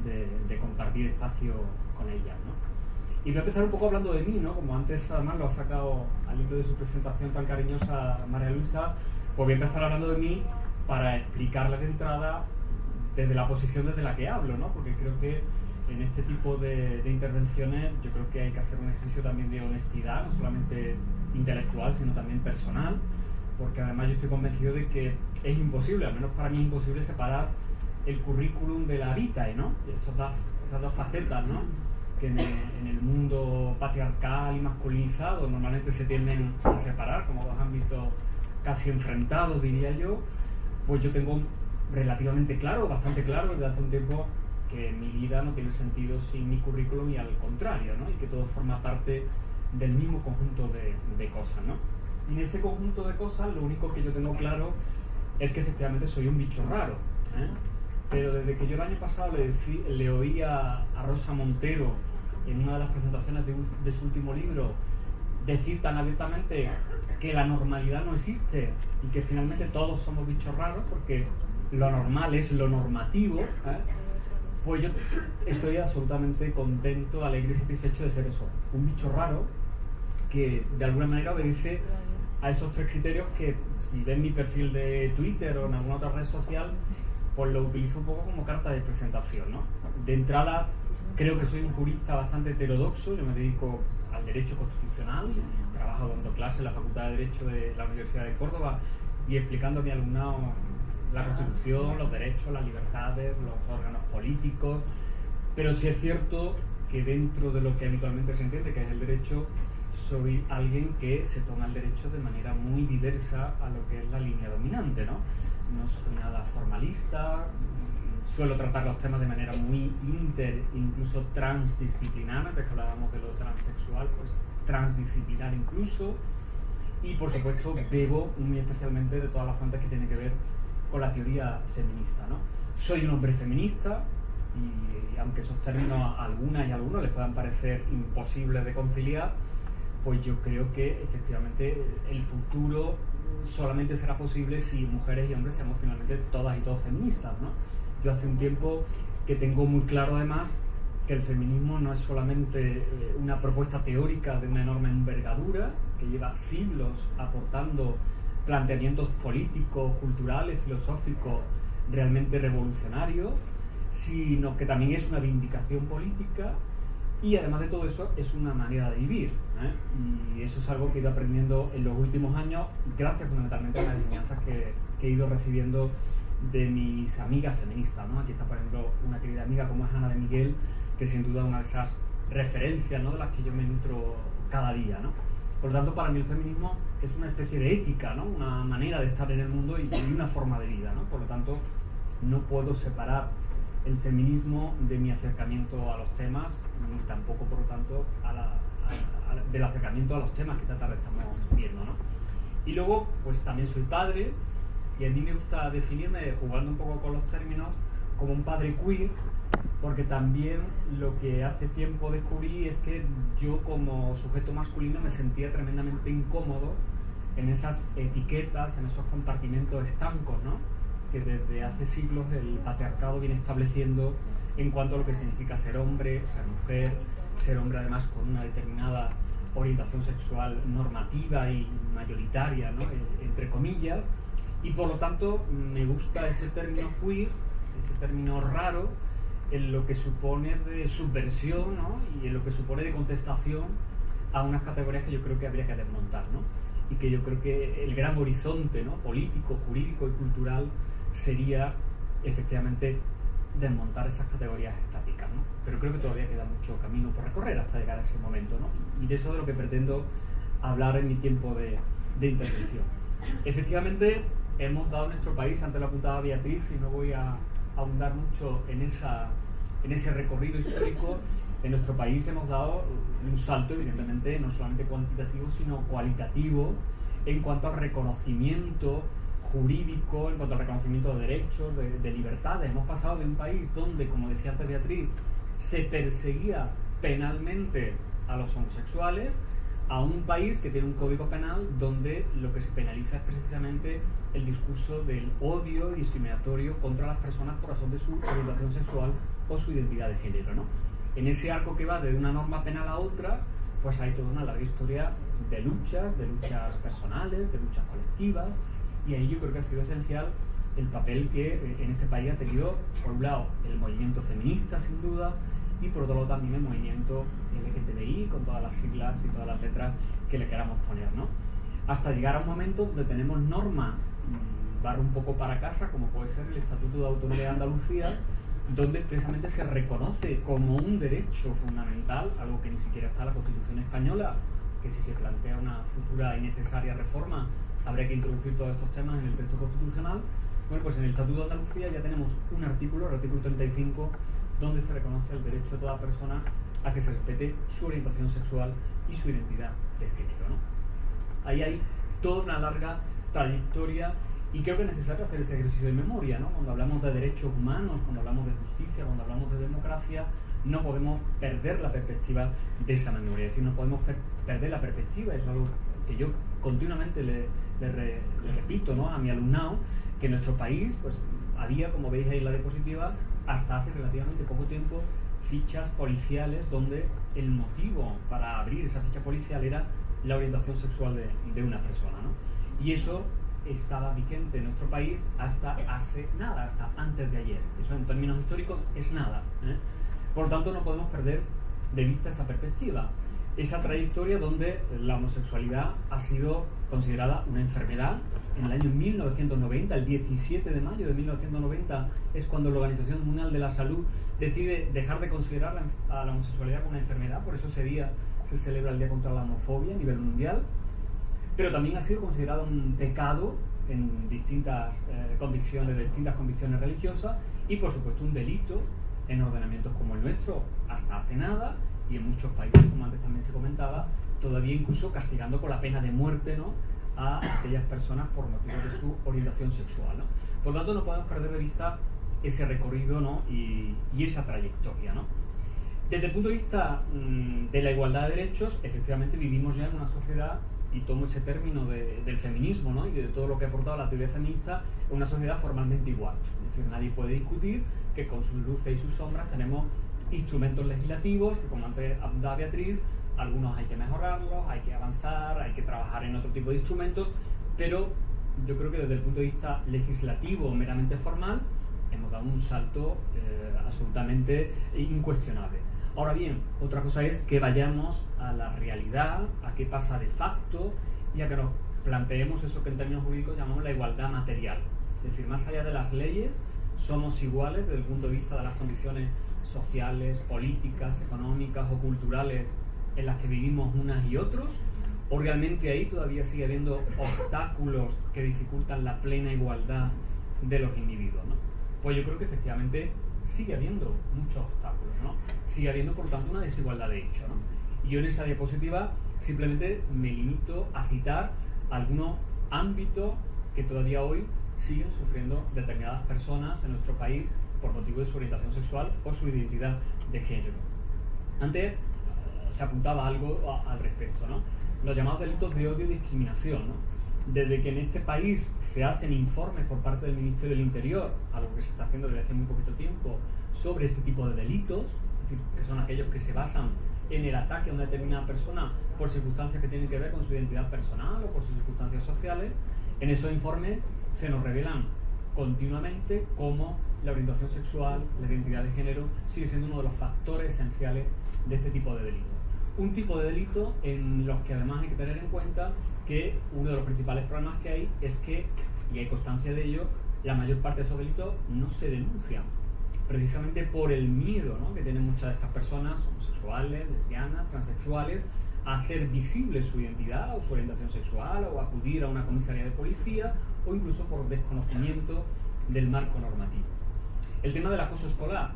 de compartir espacio con ellas, ¿no? Y voy a empezar un poco hablando de mí, ¿no? Como antes además lo ha sacado al hilo de su presentación tan cariñosa María Luisa, pues voy a empezar hablando de mí para explicarle de entrada desde la posición desde la que hablo, ¿no? Porque creo que en este tipo de intervenciones yo creo que hay que hacer un ejercicio también de honestidad, no solamente intelectual, sino también personal, porque además yo estoy convencido de que es imposible, al menos para mí es imposible, separar el currículum de la vitae, ¿no? Esas dos facetas, ¿no? Que en el mundo patriarcal y masculinizado normalmente se tienden a separar como dos ámbitos casi enfrentados, diría yo. Pues yo tengo relativamente claro, bastante claro desde hace un tiempo, que mi vida no tiene sentido sin mi currículum y al contrario, ¿no? Y que todo forma parte del mismo conjunto de cosas, ¿no? Y en ese conjunto de cosas lo único que yo tengo claro es que efectivamente soy un bicho raro, ¿eh? Pero desde que yo el año pasado le oí a Rosa Montero en una de las presentaciones de su último libro decir tan abiertamente que la normalidad no existe y que finalmente todos somos bichos raros porque lo normal es lo normativo, pues yo estoy absolutamente contento, alegre y satisfecho de ser eso, un bicho raro que de alguna manera obedece a esos tres criterios que, si ven mi perfil de Twitter o en alguna otra red social, pues lo utilizo un poco como carta de presentación, ¿no? De entrada, creo que soy un jurista bastante heterodoxo. Yo me dedico al derecho constitucional, trabajo dando clases en la Facultad de Derecho de la Universidad de Córdoba y explicando a mi alumnado la Constitución, los derechos, las libertades, los órganos políticos. Pero sí es cierto que dentro de lo que habitualmente se entiende, que es el derecho, soy alguien que se toma el derecho de manera muy diversa a lo que es la línea dominante, ¿no? No soy nada formalista, suelo tratar los temas de manera muy incluso transdisciplinar. Antes que hablábamos de lo transexual, pues transdisciplinar incluso. Y por supuesto bebo muy especialmente de todas las fuentes que tienen que ver con la teoría feminista, ¿no? Soy un hombre feminista y aunque esos términos a algunas y a algunos les puedan parecer imposibles de conciliar, pues yo creo que efectivamente el futuro solamente será posible si mujeres y hombres seamos finalmente todas y todos feministas, ¿no? Yo hace un tiempo que tengo muy claro además que el feminismo no es solamente una propuesta teórica de una enorme envergadura que lleva siglos aportando planteamientos políticos, culturales, filosóficos realmente revolucionarios, sino que también es una vindicación política y además de todo eso es una manera de vivir, ¿eh? Y eso es algo que he ido aprendiendo en los últimos años gracias fundamentalmente a las enseñanzas que he ido recibiendo de mis amigas feministas, ¿no? Aquí está por ejemplo una querida amiga como es Ana de Miguel, que sin duda es una de esas referencias, ¿no? De las que yo me nutro cada día, ¿no? Por lo tanto, para mí el feminismo es una especie de ética, ¿no? Una manera de estar en el mundo y una forma de vida, ¿no? Por lo tanto, no puedo separar el feminismo de mi acercamiento a los temas, ni tampoco, por lo tanto, del acercamiento a los temas que esta tarde estamos viendo, ¿no? Y luego, pues también soy padre, y a mí me gusta definirme, jugando un poco con los términos, como un padre queer, porque también lo que hace tiempo descubrí es que yo como sujeto masculino me sentía tremendamente incómodo en esas etiquetas, en esos compartimentos estancos, ¿no?, que desde hace siglos el patriarcado viene estableciendo en cuanto a lo que significa ser hombre, ser hombre además con una determinada orientación sexual normativa y mayoritaria, ¿no?, entre comillas, y por lo tanto me gusta ese término queer, ese término raro, en lo que supone de subversión, ¿no?, y en lo que supone de contestación a unas categorías que yo creo que habría que desmontar, ¿no?, y que yo creo que el gran horizonte, ¿no?, político, jurídico y cultural sería efectivamente desmontar esas categorías estáticas, ¿no? Pero creo que todavía queda mucho camino por recorrer hasta llegar a ese momento, ¿no? Y de eso es de lo que pretendo hablar en mi tiempo de intervención. Efectivamente, hemos dado en nuestro país, antes lo apuntaba Beatriz, y no voy a ahondar mucho en ese recorrido histórico, en nuestro país hemos dado un salto, evidentemente, no solamente cuantitativo, sino cualitativo, en cuanto al reconocimiento jurídico, en cuanto al reconocimiento de derechos, de libertades. Hemos pasado de un país donde, como decía antes Beatriz, se perseguía penalmente a los homosexuales, a un país que tiene un código penal donde lo que se penaliza es precisamente el discurso del odio discriminatorio contra las personas por razón de su orientación sexual o su identidad de género, ¿no? En ese arco que va de una norma penal a otra, pues hay toda una larga historia de luchas personales, de luchas colectivas, y ahí yo creo que ha sido esencial el papel que en este país ha tenido, por un lado, el movimiento feminista, sin duda, y por otro lado también el movimiento LGTBI, con todas las siglas y todas las letras que le queramos poner, ¿no? Hasta llegar a un momento donde tenemos normas, barro un poco para casa, como puede ser el Estatuto de Autonomía de Andalucía, donde precisamente se reconoce como un derecho fundamental, algo que ni siquiera está en la Constitución española, que si se plantea una futura y necesaria reforma, habría que introducir todos estos temas en el texto constitucional. Bueno, pues en el Estatuto de Andalucía ya tenemos un artículo, el artículo 35, donde se reconoce el derecho de toda persona a que se respete su orientación sexual y su identidad de género, ¿no? Ahí hay toda una larga trayectoria y creo que es necesario hacer ese ejercicio de memoria, ¿no? Cuando hablamos de derechos humanos, cuando hablamos de justicia, cuando hablamos de democracia, no podemos perder la perspectiva de esa memoria, es decir, no podemos perder la perspectiva, es algo que yo continuamente le repito, ¿no?, a mi alumnado, que en nuestro país pues había, como veis ahí en la diapositiva, hasta hace relativamente poco tiempo, fichas policiales donde el motivo para abrir esa ficha policial era la orientación sexual de una persona, ¿no? Y eso estaba vigente en nuestro país hasta hace nada, hasta antes de ayer. Eso en términos históricos es nada, ¿eh? Por lo tanto, no podemos perder de vista esa perspectiva, esa trayectoria donde la homosexualidad ha sido considerada una enfermedad. En el año 1990, el 17 de mayo de 1990, es cuando la Organización Mundial de la Salud decide dejar de considerar a la homosexualidad como una enfermedad. Por eso ese día se celebra el Día contra la Homofobia a nivel mundial. Pero también ha sido considerado un pecado en distintas convicciones religiosas y, por supuesto, un delito en ordenamientos como el nuestro hasta hace nada, y en muchos países, como antes también se comentaba, todavía incluso castigando con la pena de muerte, ¿no?, a aquellas personas por motivo de su orientación sexual, ¿no? Por lo tanto, no podemos perder de vista ese recorrido, ¿no?, y esa trayectoria, ¿no? Desde el punto de vista de la igualdad de derechos, efectivamente vivimos ya en una sociedad, y tomo ese término del feminismo, ¿no?, y de todo lo que ha aportado la teoría feminista, en una sociedad formalmente igual. Es decir, nadie puede discutir que con sus luces y sus sombras tenemos instrumentos legislativos que, como antes apuntaba Beatriz, algunos hay que mejorarlos, hay que avanzar, hay que trabajar en otro tipo de instrumentos, pero yo creo que desde el punto de vista legislativo meramente formal hemos dado un salto absolutamente incuestionable. Ahora bien, otra cosa es que vayamos a la realidad, a qué pasa de facto y a que nos planteemos eso que en términos jurídicos llamamos la igualdad material. Es decir, más allá de las leyes, somos iguales desde el punto de vista de las condiciones sociales, políticas, económicas o culturales en las que vivimos unas y otros, o realmente ahí todavía sigue habiendo obstáculos que dificultan la plena igualdad de los individuos, ¿no? Pues yo creo que efectivamente sigue habiendo muchos obstáculos, ¿no? Sigue habiendo, por lo tanto, una desigualdad de hecho, ¿no? Y yo en esa diapositiva simplemente me limito a citar algunos ámbitos que todavía hoy siguen sufriendo determinadas personas en nuestro país por motivo de su orientación sexual o su identidad de género. Antes se apuntaba algo al respecto, ¿no? Los llamados delitos de odio y discriminación, ¿no? desde que en este país se hacen informes por parte del Ministerio del Interior, algo que se está haciendo desde hace muy poquito tiempo, sobre este tipo de delitos, es decir, que son aquellos que se basan en el ataque a una determinada persona por circunstancias que tienen que ver con su identidad personal o por sus circunstancias sociales, en esos informes se nos revelan continuamente cómo la orientación sexual, la identidad de género, sigue siendo uno de los factores esenciales de este tipo de delitos. Un tipo de delito en los que además hay que tener en cuenta que uno de los principales problemas que hay es que, y hay constancia de ello, la mayor parte de esos delitos no se denuncian, precisamente por el miedo, ¿no?, que tienen muchas de estas personas, homosexuales, lesbianas, transexuales, a hacer visible su identidad o su orientación sexual o acudir a una comisaría de policía o incluso por desconocimiento del marco normativo. El tema del acoso escolar.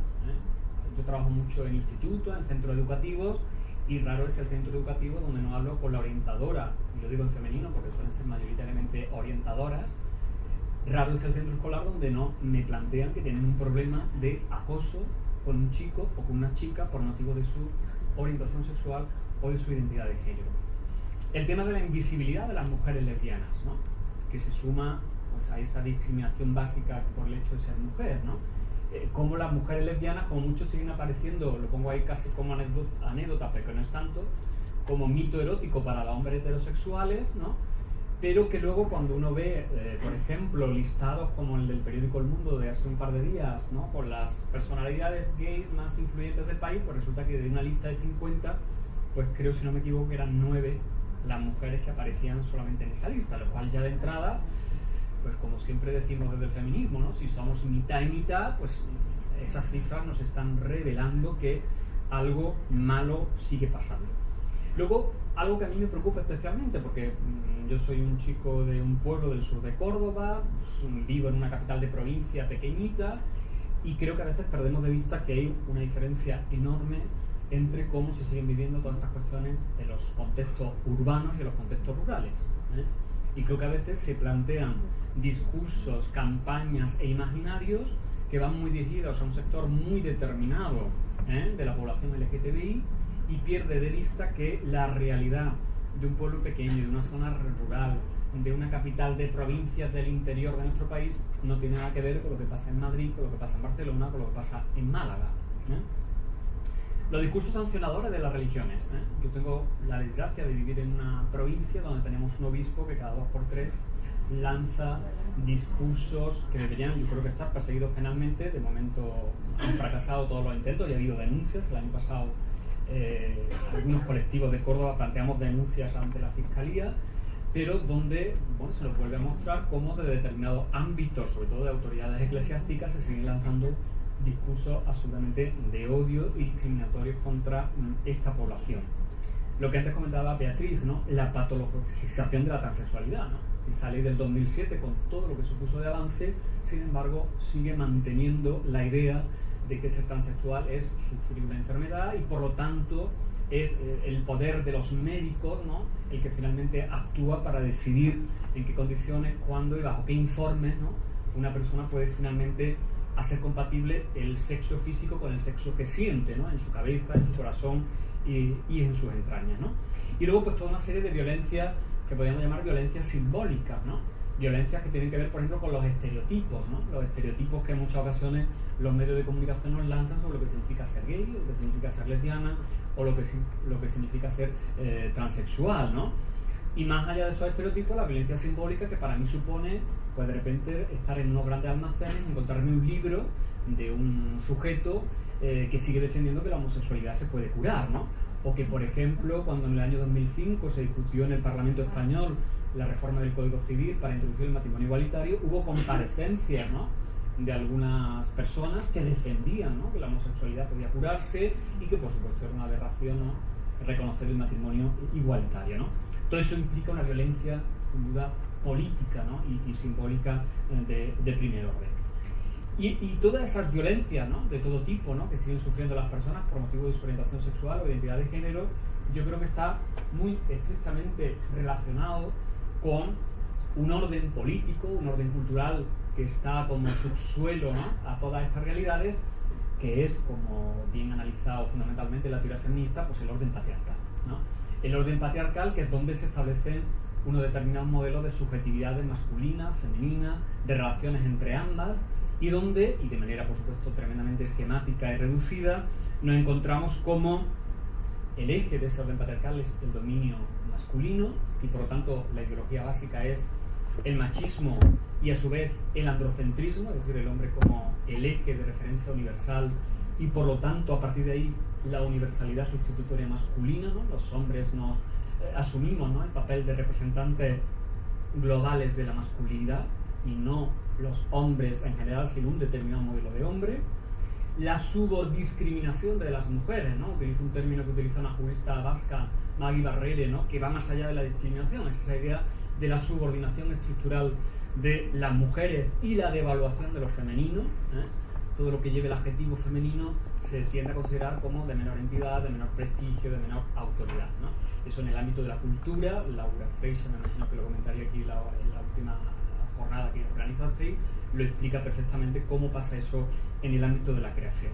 Yo trabajo mucho en institutos, en centros educativos, y raro es el centro educativo donde no hablo con la orientadora, y lo digo en femenino porque suelen ser mayoritariamente orientadoras. Raro es el centro escolar donde no me plantean que tienen un problema de acoso con un chico o con una chica por motivo de su orientación sexual o de su identidad de género. El tema de la invisibilidad de las mujeres lesbianas, ¿no?, que se suma pues, a esa discriminación básica por el hecho de ser mujer, ¿no? Como las mujeres lesbianas, como muchos, siguen apareciendo, lo pongo ahí casi como anécdota, pero que no es tanto, como mito erótico para los hombres heterosexuales, ¿no?, pero que luego cuando uno ve, por ejemplo, listados como el del periódico El Mundo de hace un par de días, ¿no?, con las personalidades gays más influyentes del país, pues resulta que de una lista de 50, pues creo, si no me equivoco, que eran 9 las mujeres que aparecían solamente en esa lista, lo cual ya de entrada, pues como siempre decimos desde el feminismo, ¿no?, si somos mitad y mitad, pues esas cifras nos están revelando que algo malo sigue pasando. Luego, algo que a mí me preocupa especialmente, porque yo soy un chico de un pueblo del sur de Córdoba, vivo en una capital de provincia pequeñita, y creo que a veces perdemos de vista que hay una diferencia enorme entre cómo se siguen viviendo todas estas cuestiones en los contextos urbanos y en los contextos rurales, Y creo que a veces se plantean discursos, campañas e imaginarios que van muy dirigidos a un sector muy determinado de la población LGTBI, y pierde de vista que la realidad de un pueblo pequeño, de una zona rural, de una capital de provincias del interior de nuestro país, no tiene nada que ver con lo que pasa en Madrid, con lo que pasa en Barcelona, con lo que pasa en Málaga. Los discursos sancionadores de las religiones. Yo tengo la desgracia de vivir en una provincia donde tenemos un obispo que cada 2x3 lanza discursos que deberían, yo creo que estar perseguidos penalmente. De momento han fracasado todos los intentos y ha habido denuncias. El año pasado algunos colectivos de Córdoba planteamos denuncias ante la Fiscalía, pero donde se nos vuelve a mostrar cómo de determinados ámbitos, sobre todo de autoridades eclesiásticas, se siguen lanzando discursos absolutamente de odio y discriminatorios contra esta población. Lo que antes comentaba Beatriz, ¿no?, la patologización de la transexualidad, ¿no?, esa ley del 2007, con todo lo que supuso de avance, sin embargo sigue manteniendo la idea de que ser transexual es sufrir una enfermedad y por lo tanto es el poder de los médicos, ¿no?, el que finalmente actúa para decidir en qué condiciones, cuándo y bajo qué informes, ¿no?, una persona puede finalmente hacer compatible el sexo físico con el sexo que siente, ¿no?, en su cabeza, en su corazón y en sus entrañas, ¿no? Y luego pues toda una serie de violencias que podríamos llamar violencias simbólicas, ¿no? Violencias que tienen que ver, por ejemplo, con los estereotipos, ¿no? Los estereotipos que en muchas ocasiones los medios de comunicación nos lanzan sobre lo que significa ser gay, lo que significa ser lesbiana o lo que significa ser transexual, ¿no? Y más allá de esos estereotipos, la violencia simbólica, que para mí supone, pues de repente estar en unos grandes almacenes, encontrarme un libro de un sujeto que sigue defendiendo que la homosexualidad se puede curar, ¿no? O que, por ejemplo, cuando en el año 2005 se discutió en el Parlamento Español la reforma del Código Civil para introducir el matrimonio igualitario, hubo comparecencias, ¿no?, de algunas personas que defendían, ¿no?, que la homosexualidad podía curarse y que, por supuesto, era una aberración, ¿no?, reconocer el matrimonio igualitario, ¿no? Todo eso implica una violencia, sin duda, política, ¿no?, y simbólica de primer orden. Y todas esas violencias, ¿no?, de todo tipo, ¿no?, que siguen sufriendo las personas por motivo de su orientación sexual o identidad de género, yo creo que está muy estrictamente relacionado con un orden político, un orden cultural que está como subsuelo, ¿no?, a todas estas realidades, que es, como bien analizado fundamentalmente en la teoría feminista, pues el orden patriarcal, ¿no? El orden patriarcal, que es donde se establecen unos determinados modelos de subjetividades masculina, femenina, de relaciones entre ambas, y donde, y de manera por supuesto tremendamente esquemática y reducida, nos encontramos como el eje de ese orden patriarcal es el dominio masculino, y por lo tanto la ideología básica es el machismo y a su vez el androcentrismo, es decir, el hombre como el eje de referencia universal, y por lo tanto a partir de ahí la universalidad sustitutoria masculina, ¿no? Los hombres nos asumimos, ¿no?, el papel de representantes globales de la masculinidad y no los hombres en general, sino un determinado modelo de hombre. La subordiscriminación de las mujeres, ¿no? Utiliza un término que utiliza una jurista vasca, Magui Barrere, ¿no?, que va más allá de la discriminación, es esa idea de la subordinación estructural de las mujeres y la devaluación de lo femenino, ¿eh? Todo lo que lleve el adjetivo femenino se tiende a considerar como de menor entidad, de menor prestigio, de menor autoridad, ¿no? Eso en el ámbito de la cultura. Laura Fraser, me imagino que lo comentaría aquí en la última jornada que organizasteis, lo explica perfectamente cómo pasa eso en el ámbito de la creación.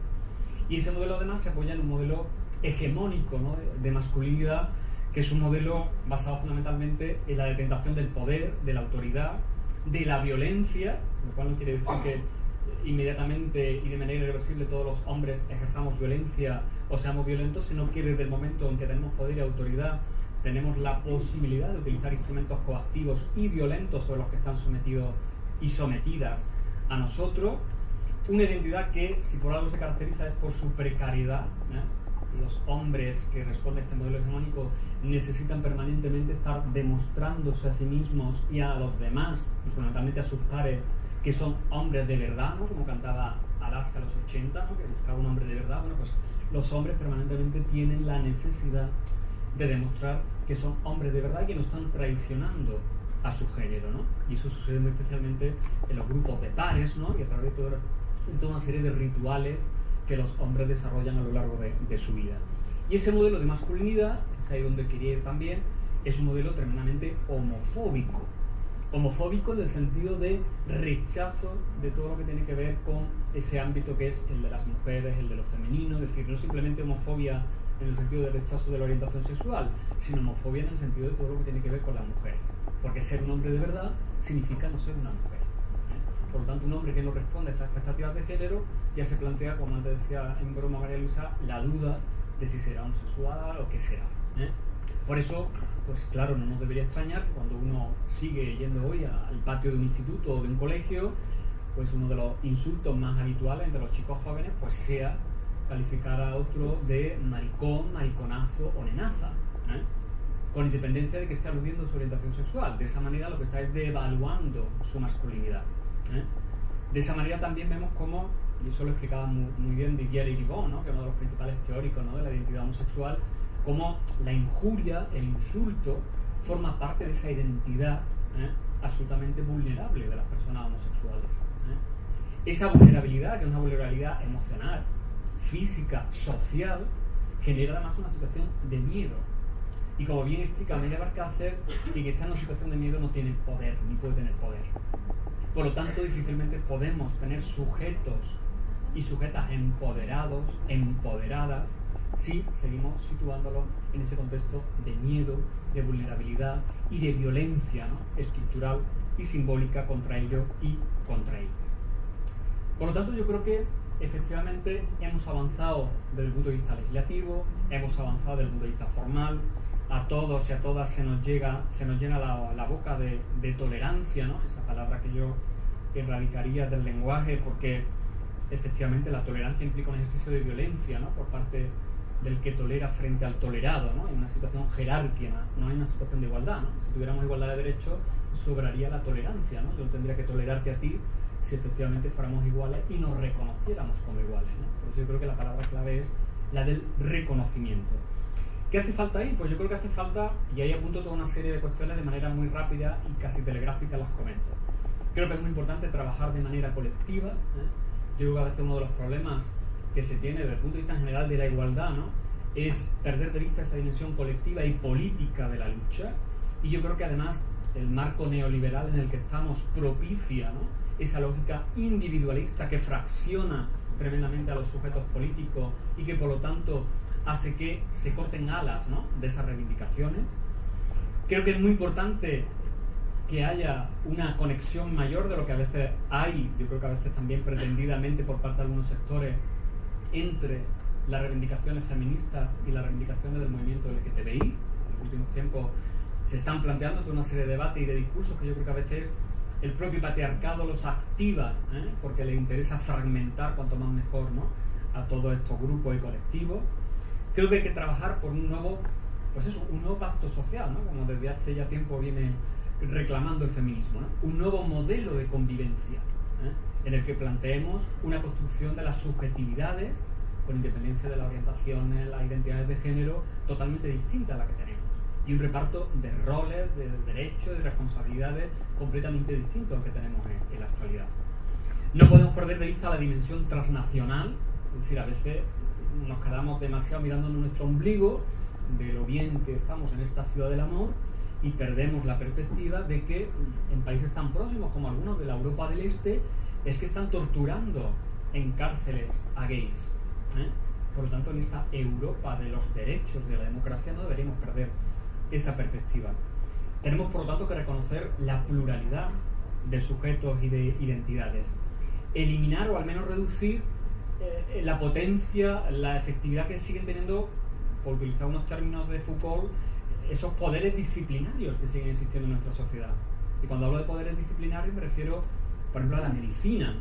Y ese modelo además se apoya en un modelo hegemónico, ¿no?, de masculinidad, que es un modelo basado fundamentalmente en la detentación del poder, de la autoridad, de la violencia, lo cual no quiere decir que inmediatamente y de manera irreversible todos los hombres ejerzamos violencia o seamos violentos, sino que desde el momento en que tenemos poder y autoridad tenemos la posibilidad de utilizar instrumentos coactivos y violentos sobre los que están sometidos y sometidas a nosotros. Una identidad que, si por algo se caracteriza, es por su precariedad, ¿eh? Los hombres que responden a este modelo hegemónico necesitan permanentemente estar demostrándose a sí mismos y a los demás, y fundamentalmente a sus pares, que son hombres de verdad, ¿no?, como cantaba Alaska en los 80, ¿no?, que buscaba un hombre de verdad. Bueno, pues los hombres permanentemente tienen la necesidad de demostrar que son hombres de verdad y que no están traicionando a su género, ¿no? Y eso sucede muy especialmente en los grupos de pares, ¿no?, y a través de toda una serie de rituales que los hombres desarrollan a lo largo de su vida. Y ese modelo de masculinidad, que es ahí donde quería ir también, es un modelo tremendamente homofóbico. Homofóbico en el sentido de rechazo de todo lo que tiene que ver con ese ámbito que es el de las mujeres, el de lo femenino, es decir, no simplemente homofobia en el sentido de rechazo de la orientación sexual, sino homofobia en el sentido de todo lo que tiene que ver con las mujeres. Porque ser un hombre de verdad significa no ser una mujer. Por lo tanto, un hombre que no responde a esas expectativas de género ya se plantea, como antes decía en broma María Luisa, la duda de si será homosexual o qué será, ¿eh? Por eso, pues claro, no nos debería extrañar cuando uno sigue yendo hoy al patio de un instituto o de un colegio, pues uno de los insultos más habituales entre los chicos jóvenes pues sea calificar a otro de maricón, mariconazo o nenaza, ¿eh? Con independencia de que esté aludiendo a su orientación sexual. De esa manera lo que está es devaluando su masculinidad, ¿eh? De esa manera también vemos cómo, y eso lo explicaba muy bien Didier Eribon, ¿no?, que es uno de los principales teóricos, ¿no?, de la identidad homosexual, cómo la injuria, el insulto, forma parte de esa identidad, ¿eh?, absolutamente vulnerable de las personas homosexuales, ¿eh? Esa vulnerabilidad, que es una vulnerabilidad emocional, física, social, genera además una situación de miedo. Y como bien explica Amelia Barcácer, quien está en una situación de miedo no tiene poder, ni puede tener poder. Por lo tanto, difícilmente podemos tener sujetos y sujetas empoderados, empoderadas, si seguimos situándolos en ese contexto de miedo, de vulnerabilidad y de violencia, ¿no?, estructural y simbólica contra ellos y contra ellas. Por lo tanto, yo creo que efectivamente hemos avanzado desde el punto de vista legislativo, hemos avanzado desde el punto de vista formal. A todos y a todas se nos llena la boca de tolerancia, ¿no?, esa palabra que yo erradicaría del lenguaje, porque efectivamente la tolerancia implica un ejercicio de violencia, ¿no?, por parte del que tolera frente al tolerado, ¿no? En una situación jerárquica, no hay una situación de igualdad, ¿no? Si tuviéramos igualdad de derechos, sobraría la tolerancia, ¿no? Yo no tendría que tolerarte a ti si efectivamente fuéramos iguales y nos reconociéramos como iguales, ¿no? Por eso yo creo que la palabra clave es la del reconocimiento. ¿Qué hace falta ahí? Pues yo creo que hace falta, y ahí apunto toda una serie de cuestiones de manera muy rápida y casi telegráfica, las comento. Creo que es muy importante trabajar de manera colectiva, ¿eh? Yo creo que a veces uno de los problemas que se tiene desde el punto de vista en general de la igualdad, ¿no?, es perder de vista esa dimensión colectiva y política de la lucha, y yo creo que además el marco neoliberal en el que estamos propicia, ¿no?, esa lógica individualista que fracciona tremendamente a los sujetos políticos y que por lo tanto hace que se corten alas, ¿no?, de esas reivindicaciones. Creo que es muy importante que haya una conexión mayor de lo que a veces hay, yo creo que a veces también pretendidamente por parte de algunos sectores, entre las reivindicaciones feministas y las reivindicaciones del movimiento LGTBI. En los últimos tiempos se están planteando toda una serie de debates y de discursos que yo creo que a veces el propio patriarcado los activa, porque le interesa fragmentar cuanto más mejor, ¿no?, a todos estos grupos y colectivos. Creo que hay que trabajar por un nuevo, pues eso, un nuevo pacto social, ¿no?, como desde hace ya tiempo viene reclamando el feminismo, ¿no?, un nuevo modelo de convivencia, en el que planteemos una construcción de las subjetividades con independencia de las orientaciones, las identidades de género, totalmente distinta a la que tenemos, y un reparto de roles, de derechos, de responsabilidades completamente distintos al que tenemos en la actualidad. No podemos perder de vista la dimensión transnacional, es decir, a veces nos quedamos demasiado mirándonos nuestro ombligo de lo bien que estamos en esta ciudad del amor y perdemos la perspectiva de que en países tan próximos como algunos de la Europa del Este es que están torturando en cárceles a gays. Por lo tanto, en esta Europa de los derechos de la democracia no deberíamos perder esa perspectiva. Tenemos, por lo tanto, que reconocer la pluralidad de sujetos y de identidades, eliminar o al menos reducir la potencia, la efectividad que siguen teniendo, por utilizar unos términos de Foucault, esos poderes disciplinarios que siguen existiendo en nuestra sociedad. Y cuando hablo de poderes disciplinarios me refiero, por ejemplo, a la medicina,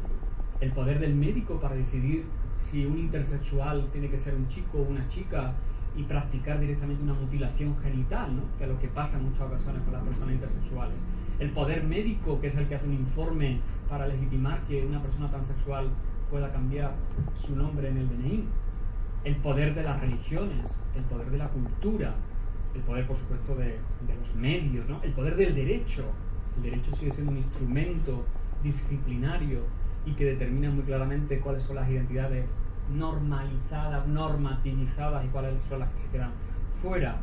el poder del médico para decidir si un intersexual tiene que ser un chico o una chica y practicar directamente una mutilación genital, ¿no?, que es lo que pasa en muchas ocasiones con las personas intersexuales. El poder médico, que es el que hace un informe para legitimar que una persona transexual pueda cambiar su nombre en el DNI. El poder de las religiones, el poder de la cultura, el poder, por supuesto, de los medios, ¿no?, el poder del derecho. El derecho sigue siendo un instrumento disciplinario y que determina muy claramente cuáles son las identidades normalizadas, normativizadas y cuáles son las que se quedan fuera.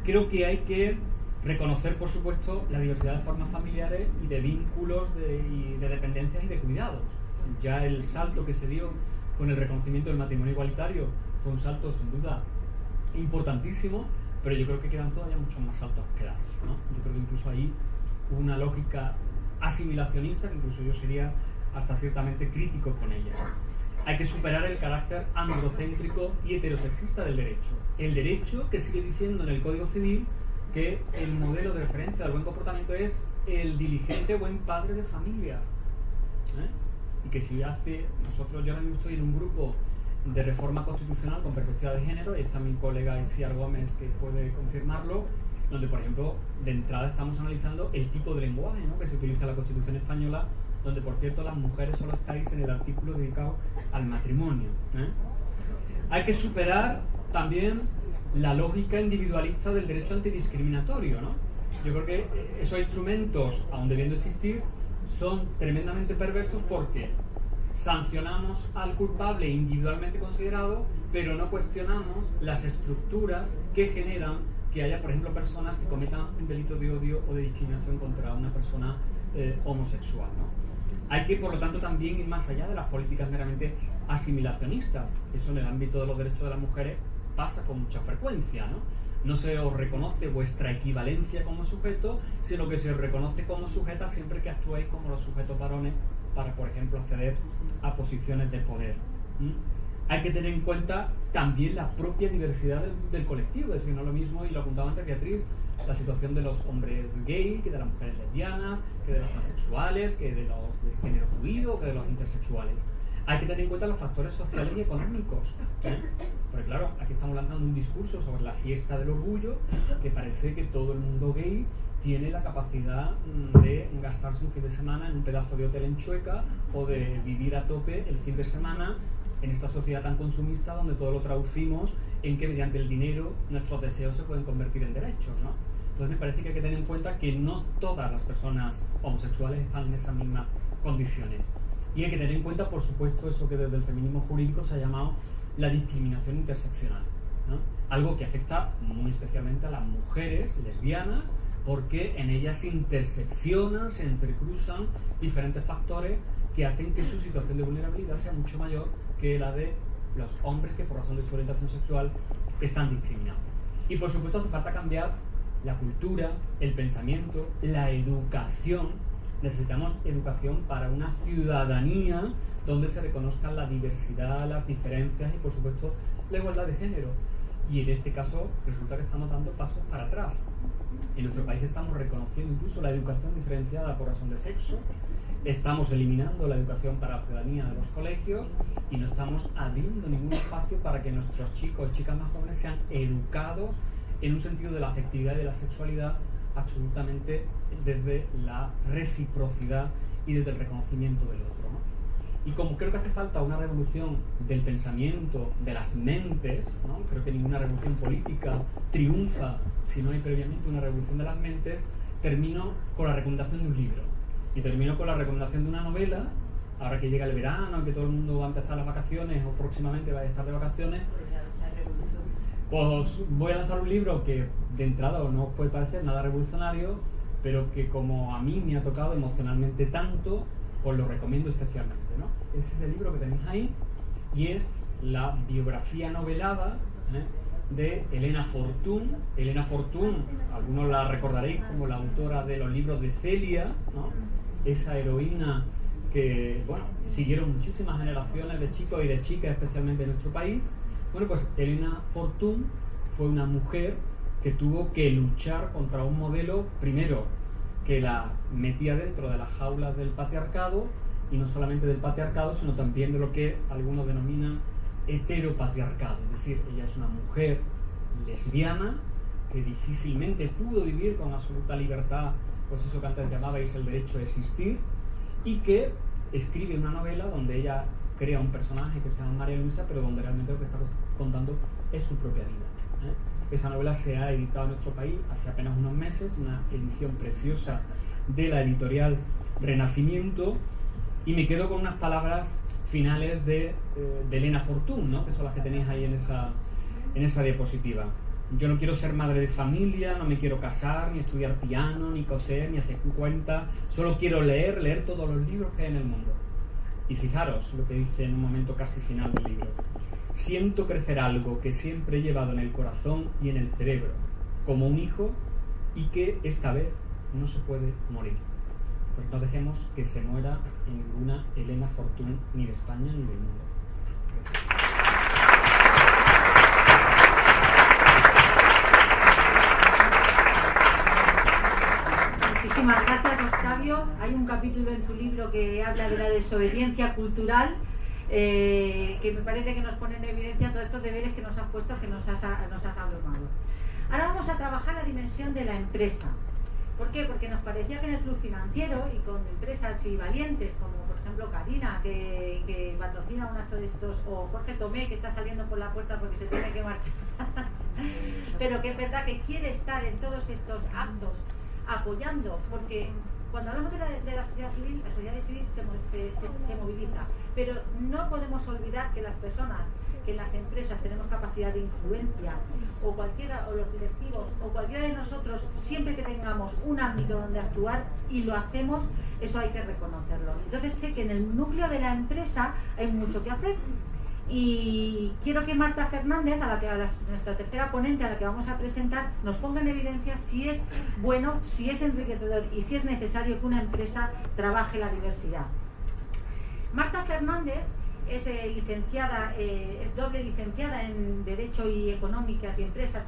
Creo que hay que reconocer, por supuesto, la diversidad de formas familiares y de vínculos y de dependencias y de cuidados. Ya el salto que se dio con el reconocimiento del matrimonio igualitario fue un salto sin duda importantísimo, pero yo creo que quedan todavía muchos más saltos que dar, ¿no? Yo creo que incluso ahí hubo una lógica asimilacionista que incluso yo sería hasta ciertamente crítico con ella. Hay que superar el carácter androcéntrico y heterosexista del derecho. El derecho que sigue diciendo en el Código Civil que el modelo de referencia del buen comportamiento es el diligente buen padre de familia. Y que si hace, nosotros, yo ahora mismo estoy en un grupo de reforma constitucional con perspectiva de género, y está mi colega Iciar Gómez que puede confirmarlo, donde por ejemplo de entrada estamos analizando el tipo de lenguaje, ¿no?, que se utiliza en la Constitución española, donde por cierto las mujeres solo estáis en el artículo dedicado al matrimonio. Hay que superar también la lógica individualista del derecho antidiscriminatorio, ¿no? Yo creo que esos instrumentos, aun debiendo existir, son tremendamente perversos porque sancionamos al culpable individualmente considerado, pero no cuestionamos las estructuras que generan que haya, por ejemplo, personas que cometan un delito de odio o de discriminación contra una persona homosexual, ¿no? Hay que, por lo tanto, también ir más allá de las políticas meramente asimilacionistas. Eso en el ámbito de los derechos de las mujeres pasa con mucha frecuencia, ¿no? No se os reconoce vuestra equivalencia como sujeto, sino que se os reconoce como sujeta siempre que actuéis como los sujetos varones para, por ejemplo, acceder a posiciones de poder. Hay que tener en cuenta también la propia diversidad del colectivo, es decir, no lo mismo, y lo apuntaba antes Beatriz, la situación de los hombres gay, que de las mujeres lesbianas, que de los transexuales, que de los de género fluido, que de los intersexuales. Hay que tener en cuenta los factores sociales y económicos, porque claro, aquí estamos lanzando un discurso sobre la fiesta del orgullo, que parece que todo el mundo gay tiene la capacidad de gastarse un fin de semana en un pedazo de hotel en Chueca o de vivir a tope el fin de semana en esta sociedad tan consumista donde todo lo traducimos en que mediante el dinero nuestros deseos se pueden convertir en derechos, ¿no? Entonces me parece que hay que tener en cuenta que no todas las personas homosexuales están en esas mismas condiciones. Y hay que tener en cuenta, por supuesto, eso que desde el feminismo jurídico se ha llamado la discriminación interseccional, ¿no? Algo que afecta muy especialmente a las mujeres lesbianas, porque en ellas se interseccionan, se entrecruzan diferentes factores que hacen que su situación de vulnerabilidad sea mucho mayor que la de los hombres que por razón de su orientación sexual están discriminados. Y por supuesto hace falta cambiar la cultura, el pensamiento, la educación. Necesitamos educación para una ciudadanía donde se reconozcan la diversidad, las diferencias y, por supuesto, la igualdad de género. Y en este caso resulta que estamos dando pasos para atrás. En nuestro país estamos reconociendo incluso la educación diferenciada por razón de sexo, estamos eliminando la educación para la ciudadanía de los colegios y no estamos abriendo ningún espacio para que nuestros chicos y chicas más jóvenes sean educados en un sentido de la afectividad y de la sexualidad absolutamente desde la reciprocidad y desde el reconocimiento del otro, ¿no? Y como creo que hace falta una revolución del pensamiento, de las mentes, ¿no? Creo que ninguna revolución política triunfa si no hay previamente una revolución de las mentes, termino con la recomendación de un libro. Y termino con la recomendación de una novela, ahora que llega el verano, que todo el mundo va a empezar las vacaciones o próximamente va a estar de vacaciones, pues voy a lanzar un libro que de entrada no os puede parecer nada revolucionario, pero que como a mí me ha tocado emocionalmente tanto, pues lo recomiendo especialmente, ¿no? Ese es el libro que tenéis ahí y es la biografía novelada de Elena Fortún. Elena Fortún, algunos la recordaréis como la autora de los libros de Celia, ¿no? Esa heroína que, bueno, siguieron muchísimas generaciones de chicos y de chicas, especialmente en nuestro país. Bueno, pues Elena Fortún fue una mujer que tuvo que luchar contra un modelo, primero, que la metía dentro de las jaulas del patriarcado, y no solamente del patriarcado, sino también de lo que algunos denominan heteropatriarcado. Es decir, ella es una mujer lesbiana que difícilmente pudo vivir con absoluta libertad, pues eso que antes llamabais el derecho a existir, y que escribe una novela donde ella crea un personaje que se llama María Luisa, pero donde realmente lo que está contando es su propia vida, ¿eh? Esa novela se ha editado en nuestro país hace apenas unos meses, una edición preciosa de la editorial Renacimiento, y me quedo con unas palabras finales de Elena Fortún, ¿no? Que son las que tenéis ahí en esa diapositiva. Yo no quiero ser madre de familia, no me quiero casar, ni estudiar piano, ni coser, ni hacer cuentas, solo quiero leer todos los libros que hay en el mundo. Y fijaros lo que dice en un momento casi final del libro. Siento crecer algo que siempre he llevado en el corazón y en el cerebro, como un hijo, y que esta vez no se puede morir. Pues no dejemos que se muera ninguna Elena Fortún, ni de España ni del mundo. Muchísimas gracias, Octavio. Hay un capítulo en tu libro que habla de la desobediencia cultural, que me parece que nos pone en evidencia todos estos deberes que nos has puesto, que nos has abrumado. Ahora vamos a trabajar la dimensión de la empresa. ¿Por qué? Porque nos parecía que en el Club Financiero y con empresas y valientes como por ejemplo Karina, que patrocina un acto de estos, o Jorge Tomé, que está saliendo por la puerta porque se tiene que marchar, pero que es verdad que quiere estar en todos estos actos apoyando, porque cuando hablamos de la sociedad civil, la sociedad civil se moviliza, pero no podemos olvidar que las personas, que en las empresas tenemos capacidad de influencia, o cualquiera, o los directivos, o cualquiera de nosotros, siempre que tengamos un ámbito donde actuar y lo hacemos, eso hay que reconocerlo. Entonces sé que en el núcleo de la empresa hay mucho que hacer. Y quiero que Marta Fernández, nuestra tercera ponente a la que vamos a presentar, nos ponga en evidencia si es bueno, si es enriquecedor y si es necesario que una empresa trabaje la diversidad. Marta Fernández es licenciada, es doble licenciada en Derecho y Económicas y Empresas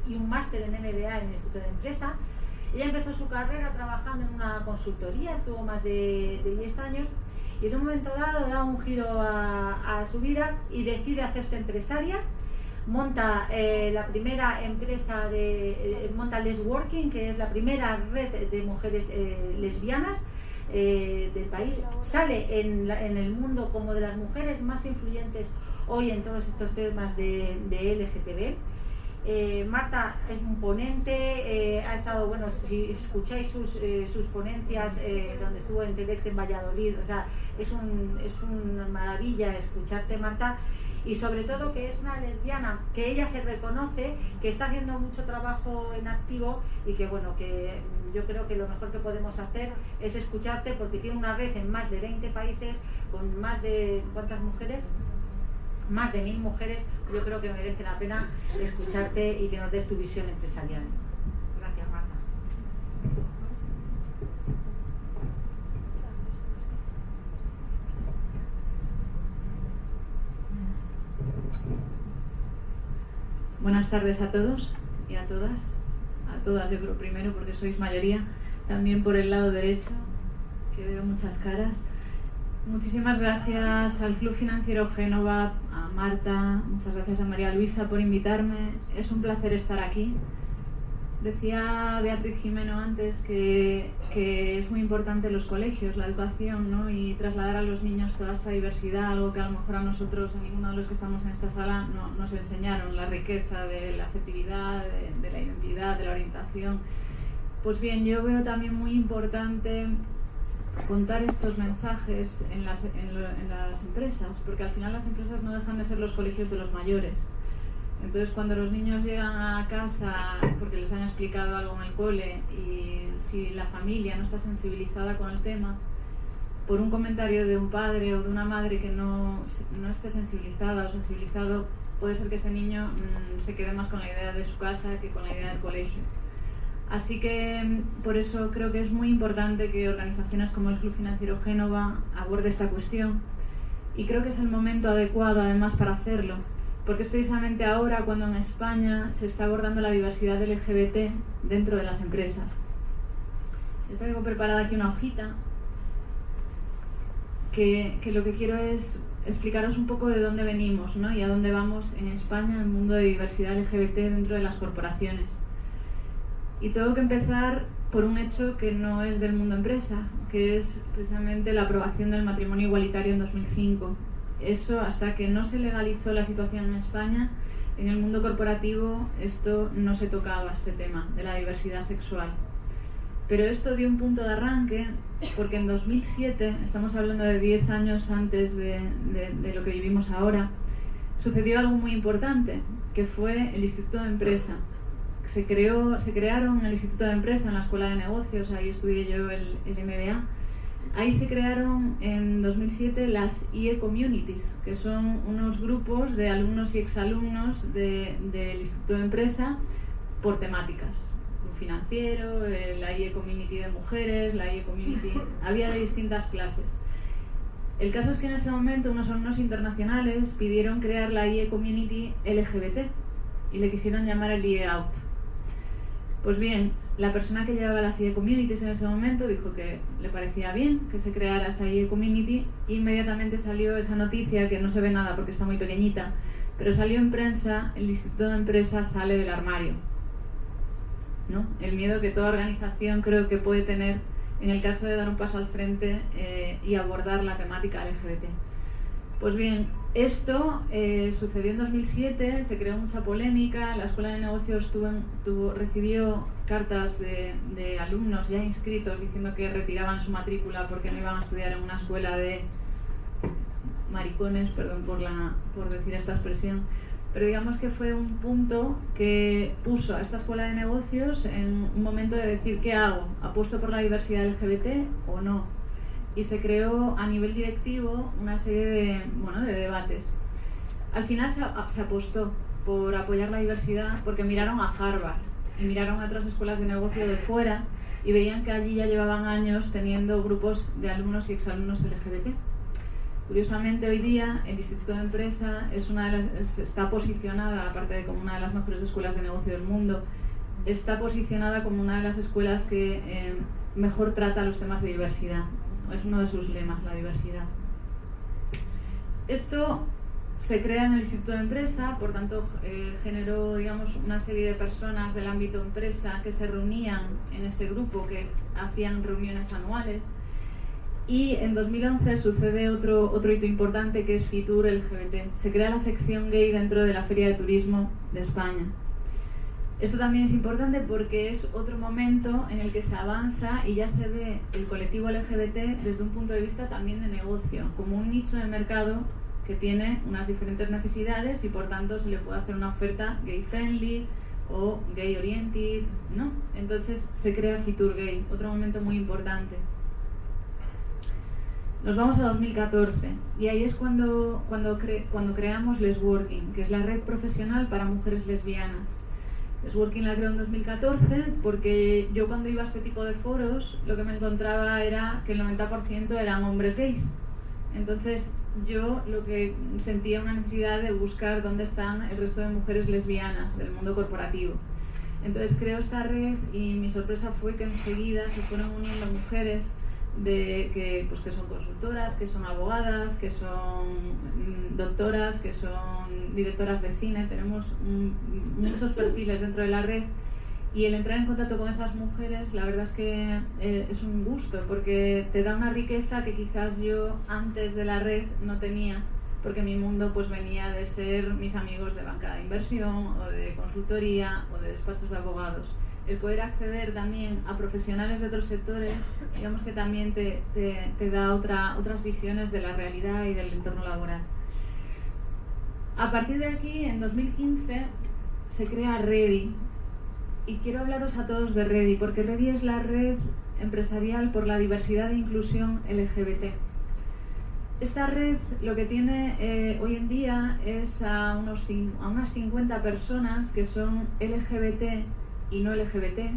y un máster en MBA en el Instituto de Empresa. Ella empezó su carrera trabajando en una consultoría, estuvo más de 10 años. Y en un momento dado da un giro a su vida y decide hacerse empresaria. Monta la primera empresa monta Les Working, que es la primera red de mujeres lesbianas del país. Sale en el mundo como de las mujeres más influyentes hoy en todos estos temas de LGTB. Marta es un ponente, ha estado, bueno, si escucháis sus ponencias donde estuvo en TEDx en Valladolid, o sea, es una maravilla escucharte, Marta, y sobre todo que es una lesbiana, que ella se reconoce, que está haciendo mucho trabajo en activo y que, bueno, que yo creo que lo mejor que podemos hacer es escucharte, porque tiene una red en más de 20 países con más de, ¿cuántas mujeres? más de 1000 mujeres, yo creo que merece la pena escucharte y que nos des tu visión empresarial. Gracias, Marta. Buenas tardes a todos y a todas. A todas, yo creo, primero porque sois mayoría, también por el lado derecho, que veo muchas caras. Muchísimas gracias al Club Financiero Génova, a Marta, muchas gracias a María Luisa por invitarme. Es un placer estar aquí. Decía Beatriz Jimeno antes que es muy importante los colegios, la educación, ¿no? Y trasladar a los niños toda esta diversidad, algo que a lo mejor a nosotros, a ninguno de los que estamos en esta sala, no nos enseñaron, la riqueza de la afectividad, de la identidad, de la orientación. Pues bien, yo veo también muy importante contar estos mensajes en las empresas, porque al final las empresas no dejan de ser los colegios de los mayores. Entonces, cuando los niños llegan a casa porque les han explicado algo en el cole y si la familia no está sensibilizada con el tema, por un comentario de un padre o de una madre que no esté sensibilizada o sensibilizado, puede ser que ese niño se quede más con la idea de su casa que con la idea del colegio. Así que por eso creo que es muy importante que organizaciones como el Club Financiero Génova aborde esta cuestión, y creo que es el momento adecuado además para hacerlo, porque es precisamente ahora cuando en España se está abordando la diversidad LGBT dentro de las empresas. Yo tengo preparada aquí una hojita que lo que quiero es explicaros un poco de dónde venimos, ¿no? Y a dónde vamos en España en el mundo de diversidad LGBT dentro de las corporaciones. Y tengo que empezar por un hecho que no es del mundo empresa, que es precisamente la aprobación del matrimonio igualitario en 2005. Eso, hasta que no se legalizó la situación en España, en el mundo corporativo esto no se tocaba, este tema de la diversidad sexual. Pero esto dio un punto de arranque porque en 2007, estamos hablando de 10 años antes de lo que vivimos ahora, sucedió algo muy importante, que fue el Instituto de Empresa. Se crearon el Instituto de Empresa en la Escuela de Negocios, ahí estudié yo el MBA. Ahí se crearon en 2007 las IE Communities, que son unos grupos de alumnos y exalumnos del Instituto de Empresa por temáticas. Un financiero, la IE Community de mujeres, la IE Community... había de distintas clases. El caso es que en ese momento unos alumnos internacionales pidieron crear la IE Community LGBT y le quisieron llamar el IE Out. Pues bien, la persona que llevaba las IE Communities en ese momento dijo que le parecía bien que se creara esa IE Community, e inmediatamente salió esa noticia, que no se ve nada porque está muy pequeñita, pero salió en prensa: el Instituto de Empresa sale del armario, ¿no? El miedo que toda organización creo que puede tener en el caso de dar un paso al frente y abordar la temática LGBT. Pues bien, esto sucedió en 2007, se creó mucha polémica, la Escuela de Negocios recibió cartas de alumnos ya inscritos diciendo que retiraban su matrícula porque no iban a estudiar en una escuela de maricones, perdón por decir esta expresión, pero digamos que fue un punto que puso a esta Escuela de Negocios en un momento de decir: ¿qué hago? ¿Apuesto por la diversidad LGBT o no? Y se creó a nivel directivo una serie de debates. Al final se apostó por apoyar la diversidad porque miraron a Harvard y miraron a otras escuelas de negocio de fuera y veían que allí ya llevaban años teniendo grupos de alumnos y exalumnos LGBT. Curiosamente, hoy día el Instituto de Empresa está posicionada, aparte de como una de las mejores escuelas de negocio del mundo, está posicionada como una de las escuelas que mejor trata los temas de diversidad. Es uno de sus lemas, la diversidad. Esto se crea en el Instituto de Empresa, por tanto generó, digamos, una serie de personas del ámbito empresa que se reunían en ese grupo, que hacían reuniones anuales. Y en 2011 sucede otro hito importante, que es Fitur LGBT. Se crea la sección gay dentro de la Feria de Turismo de España. Esto también es importante porque es otro momento en el que se avanza y ya se ve el colectivo LGBT desde un punto de vista también de negocio, como un nicho de mercado que tiene unas diferentes necesidades y por tanto se le puede hacer una oferta gay friendly o gay oriented, ¿no? Entonces se crea Fitur Gay, otro momento muy importante. Nos vamos a 2014 y ahí es cuando creamos Lesworking, que es la red profesional para mujeres lesbianas. Lesworking la creo en 2014 porque yo cuando iba a este tipo de foros lo que me encontraba era que el 90% eran hombres gays. Entonces yo lo que sentía una necesidad de buscar dónde están el resto de mujeres lesbianas del mundo corporativo. Entonces creo esta red y mi sorpresa fue que enseguida se fueron uniendo mujeres que son consultoras, que son abogadas, que son doctoras, que son directoras de cine. Tenemos muchos perfiles dentro de la red y el entrar en contacto con esas mujeres la verdad es que es un gusto porque te da una riqueza que quizás yo antes de la red no tenía, porque mi mundo pues venía de ser mis amigos de banca de inversión o de consultoría o de despachos de abogados. El poder acceder también a profesionales de otros sectores, digamos que también te da otras visiones de la realidad y del entorno laboral. A partir de aquí, en 2015, se crea Ready. Y quiero hablaros a todos de Ready, porque Ready es la red empresarial por la diversidad e inclusión LGBT. Esta red lo que tiene hoy en día es a unas 50 personas que son LGBT y no LGBT,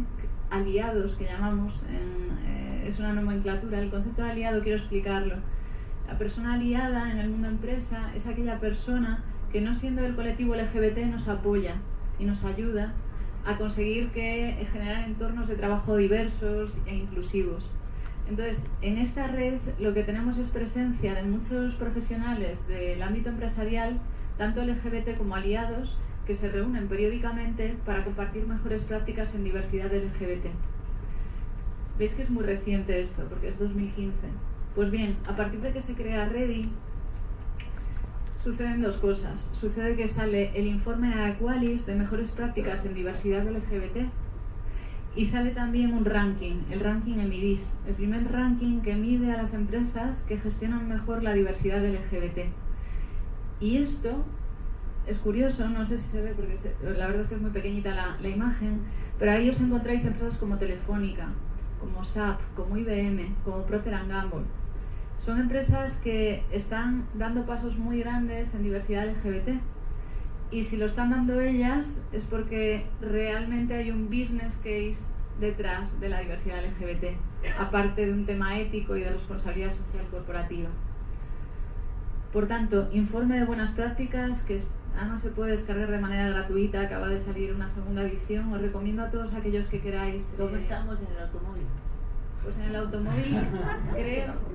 aliados que llamamos, es una nomenclatura. El concepto de aliado quiero explicarlo. La persona aliada en el mundo empresa es aquella persona que no siendo del colectivo LGBT nos apoya y nos ayuda a conseguir generar entornos de trabajo diversos e inclusivos. Entonces, en esta red lo que tenemos es presencia de muchos profesionales del ámbito empresarial, tanto LGBT como aliados, que se reúnen periódicamente para compartir mejores prácticas en diversidad LGBT. Veis que es muy reciente esto, porque es 2015. Pues bien, a partir de que se crea Ready, suceden dos cosas. Sucede que sale el informe a Equalis de mejores prácticas en diversidad LGBT y sale también un ranking, el ranking EMIDIS, el primer ranking que mide a las empresas que gestionan mejor la diversidad LGBT. Y esto es curioso, no sé si se ve porque la verdad es que es muy pequeñita la imagen, pero ahí os encontráis empresas como Telefónica, como SAP, como IBM, como Procter & Gamble. Son empresas que están dando pasos muy grandes en diversidad LGBT. Y si lo están dando ellas es porque realmente hay un business case detrás de la diversidad LGBT, aparte de un tema ético y de responsabilidad social corporativa. Por tanto, informe de buenas prácticas que además se puede descargar de manera gratuita, acaba de salir una segunda edición. Os recomiendo a todos aquellos que queráis. ¿Cómo estamos en el automóvil? Pues en el automóvil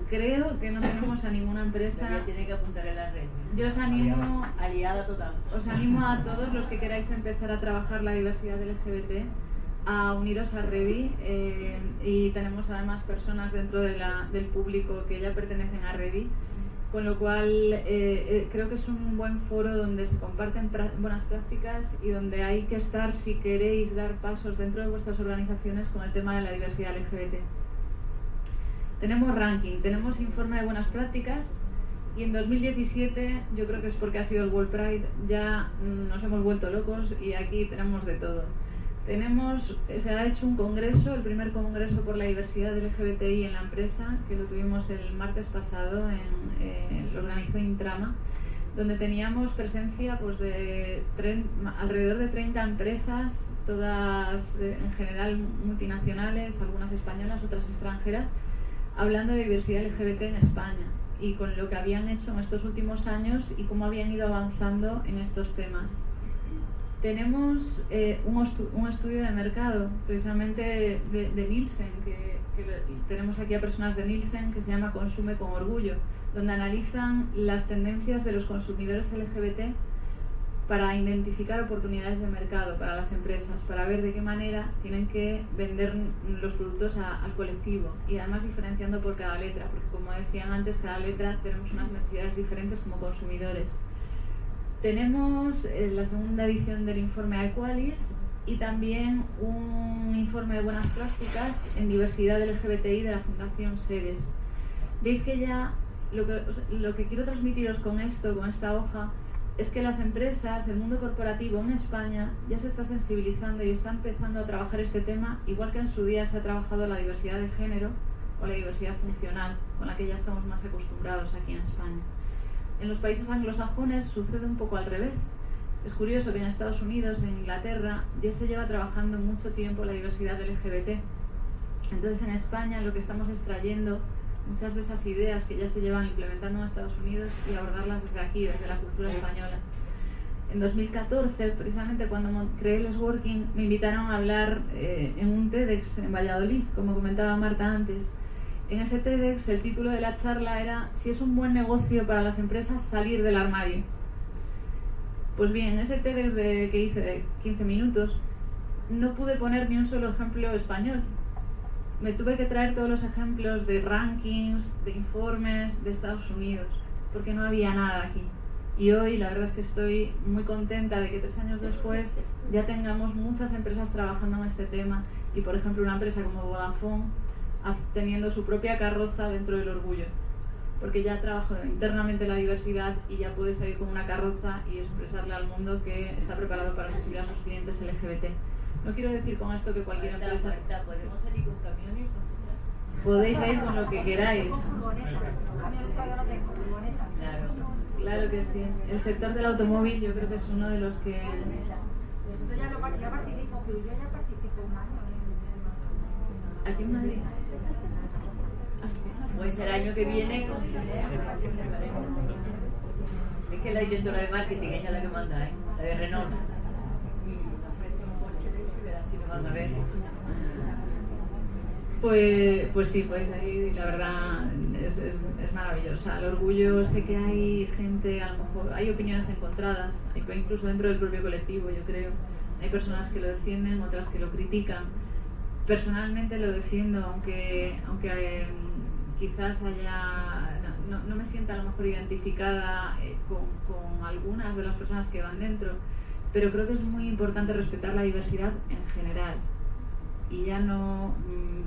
creo que no tenemos a ninguna empresa. Tiene que apuntar en la red. Yo os animo, aliada total. Os animo a todos los que queráis empezar a trabajar la diversidad LGBT a uniros a Ready, y tenemos además personas dentro del público que ya pertenecen a Ready, con lo cual creo que es un buen foro donde se comparten buenas prácticas y donde hay que estar si queréis dar pasos dentro de vuestras organizaciones con el tema de la diversidad LGBT. Tenemos ranking, tenemos informe de buenas prácticas y en 2017, yo creo que es porque ha sido el World Pride, ya nos hemos vuelto locos y aquí tenemos de todo. Se ha hecho un congreso, el primer congreso por la diversidad LGBTI en la empresa, que lo tuvimos el martes pasado, lo organizó Intrama, donde teníamos presencia pues, de alrededor de 30 empresas, todas en general multinacionales, algunas españolas, otras extranjeras, hablando de diversidad LGBT en España y con lo que habían hecho en estos últimos años y cómo habían ido avanzando en estos temas. Tenemos un estudio de mercado, precisamente de Nielsen, que tenemos aquí a personas de Nielsen, que se llama Consume con Orgullo, donde analizan las tendencias de los consumidores LGBT para identificar oportunidades de mercado para las empresas, para ver de qué manera tienen que vender los productos al colectivo y además diferenciando por cada letra, porque como decían antes, cada letra tenemos unas necesidades diferentes como consumidores. Tenemos la segunda edición del informe Equalis y también un informe de buenas prácticas en diversidad LGBTI de la Fundación Seres. Veis que ya lo que quiero transmitiros con esto, con esta hoja, es que las empresas, el mundo corporativo en España ya se está sensibilizando y está empezando a trabajar este tema, igual que en su día se ha trabajado la diversidad de género o la diversidad funcional, con la que ya estamos más acostumbrados aquí en España. En los países anglosajones sucede un poco al revés. Es curioso que en Estados Unidos, en Inglaterra, ya se lleva trabajando mucho tiempo la diversidad LGBT. Entonces, en España lo que estamos es trayendo muchas de esas ideas que ya se llevan implementando en Estados Unidos y abordarlas desde aquí, desde la cultura española. En 2014, precisamente cuando creé el Working, me invitaron a hablar en un TEDx en Valladolid, como comentaba Marta antes. En ese TEDx el título de la charla era «Si es un buen negocio para las empresas salir del armario». Pues bien, en ese TEDx que hice de 15 minutos no pude poner ni un solo ejemplo español. Me tuve que traer todos los ejemplos de rankings, de informes de Estados Unidos, porque no había nada aquí. Y hoy la verdad es que estoy muy contenta de que 3 años después ya tengamos muchas empresas trabajando en este tema y, por ejemplo, una empresa como Vodafone teniendo su propia carroza dentro del orgullo, porque ya trabajo internamente la diversidad y ya puede salir con una carroza y expresarle al mundo que está preparado para recibir a sus clientes LGBT. No quiero decir con esto que cualquier empresa... ¿Podemos salir con camiones nosotras? Podéis salir con lo que queráis. Claro que sí. El sector del automóvil yo creo que es uno de los que... Yo ya participo un año. ¿Aquí en Madrid? Pues el año que viene es que la directora de marketing, ella es la que manda, la de Renault. Y nos ofrece un coche y verás si nos van a ver. Pues sí, pues ahí la verdad es maravillosa. El orgullo, sé que hay gente, a lo mejor hay opiniones encontradas, incluso dentro del propio colectivo, yo creo. Hay personas que lo defienden, otras que lo critican. Personalmente lo defiendo, aunque quizás no me sienta a lo mejor identificada con algunas de las personas que van dentro, pero creo que es muy importante respetar la diversidad en general. Y ya no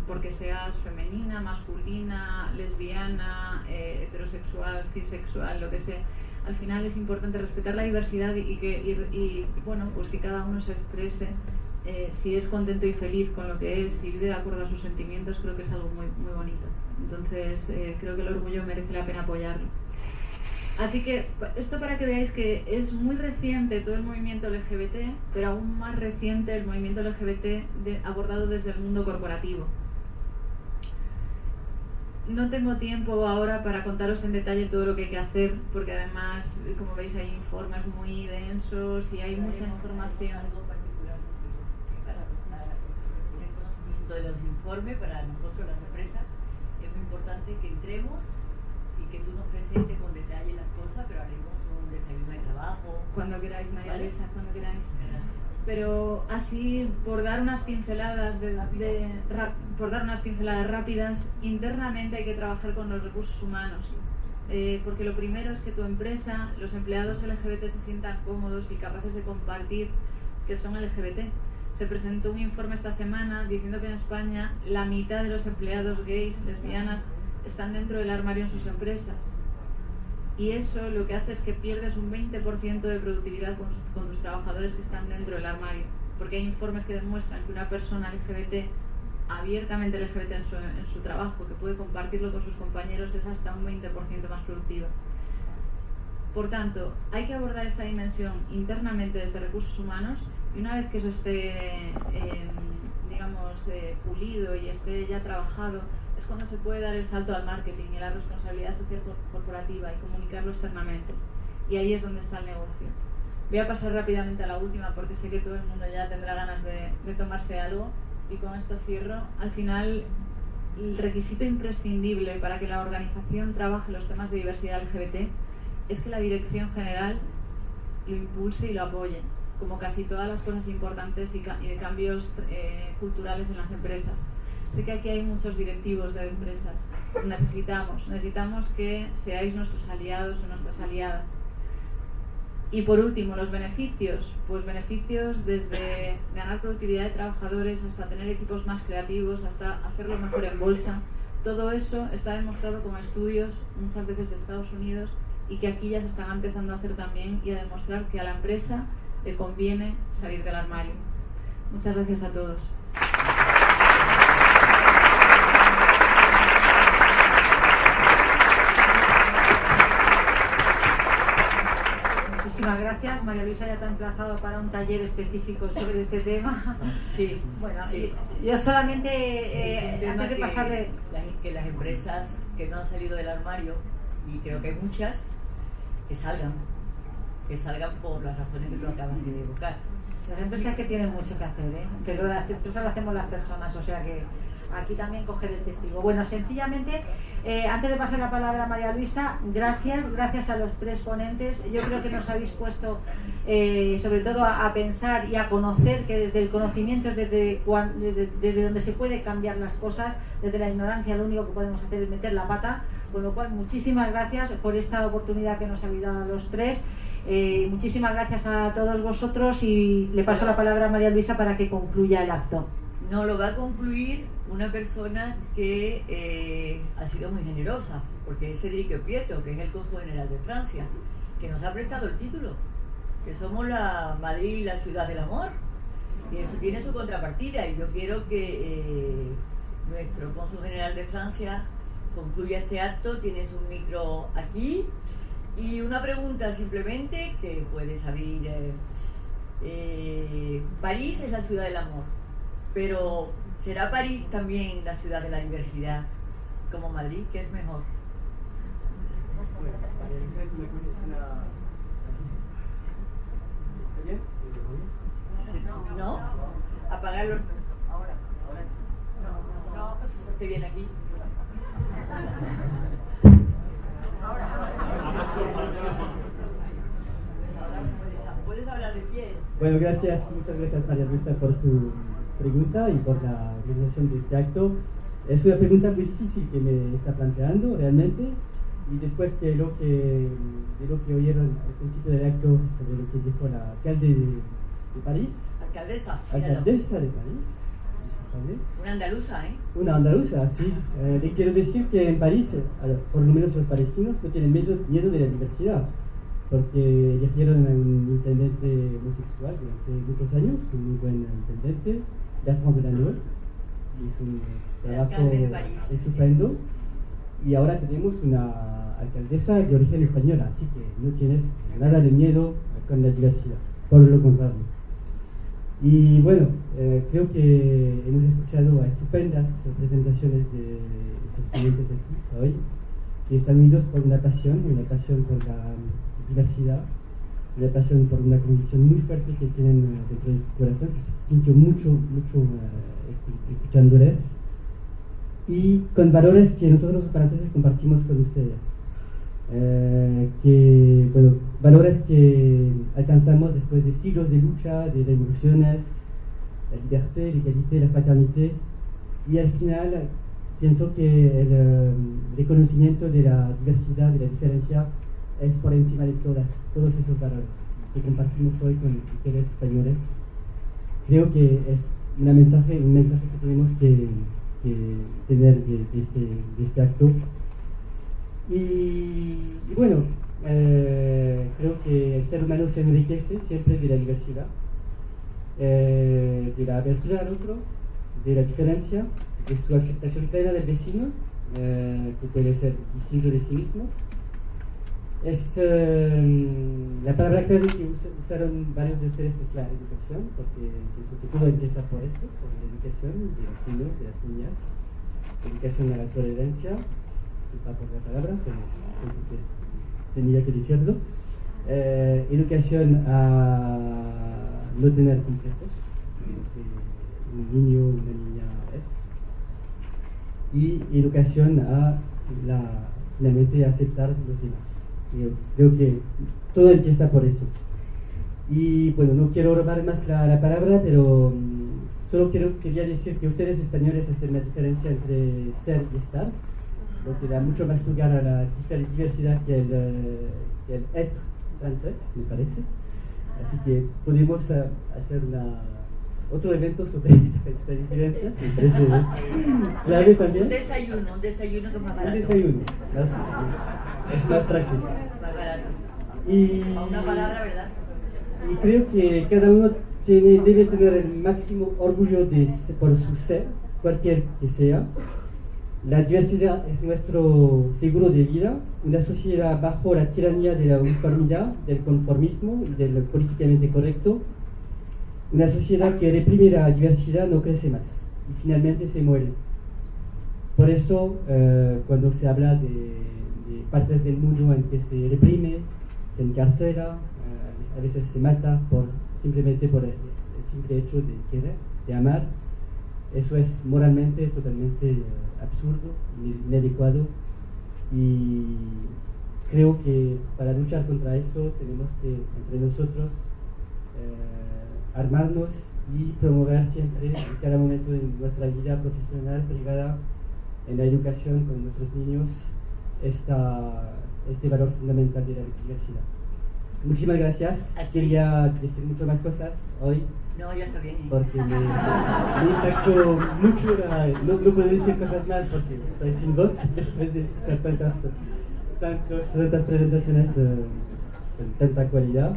porque seas femenina, masculina, lesbiana, heterosexual, cisexual, lo que sea. Al final es importante respetar la diversidad y bueno, pues que cada uno se exprese si es contento y feliz con lo que es, si vive de acuerdo a sus sentimientos. Creo que es algo muy, muy bonito. Entonces creo que el orgullo merece la pena apoyarlo. Así que esto para que veáis que es muy reciente todo el movimiento LGBT, pero aún más reciente el movimiento LGBT abordado desde el mundo corporativo. No tengo tiempo ahora para contaros en detalle todo lo que hay que hacer, porque además, como veis, hay informes muy densos y hay mucha información. De los informes para nosotros las empresas es muy importante que entremos y que tú nos presentes con detalle las cosas, pero haremos un desayuno de trabajo cuando queráis, María ¿vale? Luisa, cuando queráis. Pero así, por dar unas pinceladas rápidas, internamente hay que trabajar con los recursos humanos, porque lo primero es que tu empresa, los empleados LGBT se sientan cómodos y capaces de compartir que son LGBT. Se presentó un informe esta semana diciendo que en España la mitad de los empleados gays, lesbianas, están dentro del armario en sus empresas. Y eso lo que hace es que pierdes un 20% de productividad con tus trabajadores que están dentro del armario. Porque hay informes que demuestran que una persona LGBT, abiertamente LGBT en su trabajo, que puede compartirlo con sus compañeros, es hasta un 20% más productiva. Por tanto, hay que abordar esta dimensión internamente desde recursos humanos, y una vez que eso esté, pulido y esté ya trabajado, es cuando se puede dar el salto al marketing y a la responsabilidad social corporativa y comunicarlo externamente. Y ahí es donde está el negocio. Voy a pasar rápidamente a la última porque sé que todo el mundo ya tendrá ganas de tomarse algo, y con esto cierro. Al final, el requisito imprescindible para que la organización trabaje los temas de diversidad LGBT es que la dirección general lo impulse y lo apoye, como casi todas las cosas importantes y de cambios culturales en las empresas. Sé que aquí hay muchos directivos de empresas. Necesitamos que seáis nuestros aliados o nuestras aliadas. Y por último, los beneficios. Pues beneficios desde ganar productividad de trabajadores hasta tener equipos más creativos, hasta hacerlo mejor en bolsa. Todo eso está demostrado con estudios, muchas veces de Estados Unidos, y que aquí ya se están empezando a hacer también, y a demostrar que a la empresa le conviene salir del armario. Muchas gracias a todos. muchísimas gracias. María Luisa ya te ha emplazado para un taller específico sobre este tema. Sí, bueno, sí. Yo solamente, antes de pasarle... Que las empresas que no han salido del armario, y creo que hay muchas, que salgan por las razones que tú acabas de evocar. Las empresas que tienen mucho que hacer, pero las empresas las hacemos las personas, o sea que aquí también coger el testigo. Bueno, sencillamente, antes de pasar la palabra a María Luisa, gracias a los tres ponentes. Yo creo que nos habéis puesto sobre todo a pensar y a conocer que desde el conocimiento es desde donde se puede cambiar las cosas. Desde la ignorancia lo único que podemos hacer es meter la pata, con lo cual muchísimas gracias por esta oportunidad que nos habéis dado a los tres. Muchísimas gracias a todos vosotros y le paso la palabra a María Luisa para que concluya el acto. No, lo va a concluir una persona que ha sido muy generosa, porque es Cédric Prieto, que es el cónsul general de Francia, que nos ha prestado el título, que somos la Madrid, la ciudad del amor, y eso tiene su contrapartida, y yo quiero que nuestro cónsul general de Francia concluya este acto. Tienes un micro aquí. Y una pregunta simplemente que puedes abrir. París es la ciudad del amor, pero ¿será París también la ciudad de la diversidad como Madrid? ¿Qué es mejor? ¿No? ¿Apagarlo? No, ¿te viene aquí? Puedes hablar de pie. Bueno, muchas gracias María Luisa por tu pregunta y por la organización de este acto. Es una pregunta muy difícil que me está planteando realmente, y después de lo que oyeron al principio del acto sobre lo que dijo la alcalde de París. Alcaldesa de París. Una andaluza, Una andaluza, sí. Le quiero decir que en París, por lo menos los parisinos, no tienen miedo de la diversidad, porque eligieron a un intendente homosexual durante muchos años, un muy buen intendente, Bertrand Delanoë, hizo un trabajo estupendo, y ahora tenemos una alcaldesa de origen española, así que no tienes nada de miedo con la diversidad, por lo contrario. Y bueno, creo que hemos escuchado a estupendas presentaciones de esos clientes aquí hoy, que están unidos por una pasión por la diversidad, una pasión por una convicción muy fuerte que tienen dentro de su corazón, que se sintió mucho escuchándoles, y con valores que nosotros los franceses compartimos con ustedes. Valores que alcanzamos después de siglos de lucha, de revoluciones, la libertad, la igualdad, la fraternidad, y al final pienso que el reconocimiento de la diversidad, de la diferencia, es por encima de todos esos valores que compartimos hoy con ustedes españoles. Creo que es un mensaje que tenemos que tener de este acto. Y bueno, creo que el ser humano se enriquece siempre de la diversidad, de la apertura al otro, de la diferencia, de su aceptación plena del vecino, que puede ser distinto de sí mismo. Es la palabra clave que usaron varios de ustedes es la educación, porque pienso que todo empieza por esto, por la educación de los niños, de las niñas, educación a la tolerancia. Por la palabra, pero pienso que tenía que decirlo. Educación a no tener complejos, que un niño o una niña es. Y educación a finalmente aceptar los demás. Yo creo que todo empieza por eso. Y bueno, no quiero robar más la palabra, pero solo quería decir que ustedes españoles hacen la diferencia entre ser y estar, lo que da mucho más lugar a la diversidad que el être francés, me parece. Así que podemos hacer otro evento sobre esta diferencia, me parece clave también. Un desayuno que es más barato. Un desayuno, es más práctico. Más barato. Y, a una palabra, ¿verdad? Y creo que cada uno debe tener el máximo orgullo por su ser, cualquier que sea. La diversidad es nuestro seguro de vida, una sociedad bajo la tiranía de la uniformidad, del conformismo y del políticamente correcto. Una sociedad que reprime la diversidad no crece más y finalmente se muere. Por eso, cuando se habla de partes del mundo en que se reprime, se encarcela, a veces se mata simplemente por el simple hecho de querer, de amar, eso es moralmente totalmente absurdo, inadecuado, y creo que para luchar contra eso tenemos que, entre nosotros, armarnos y promover siempre, en cada momento de nuestra vida profesional, privada, en la educación con nuestros niños, este valor fundamental de la diversidad. Muchísimas gracias. Quería decir muchas más cosas hoy. No, ya está bien. Porque me impactó mucho. No puedo decir cosas más porque estoy sin voz después de escuchar tantas presentaciones con tanta cualidad.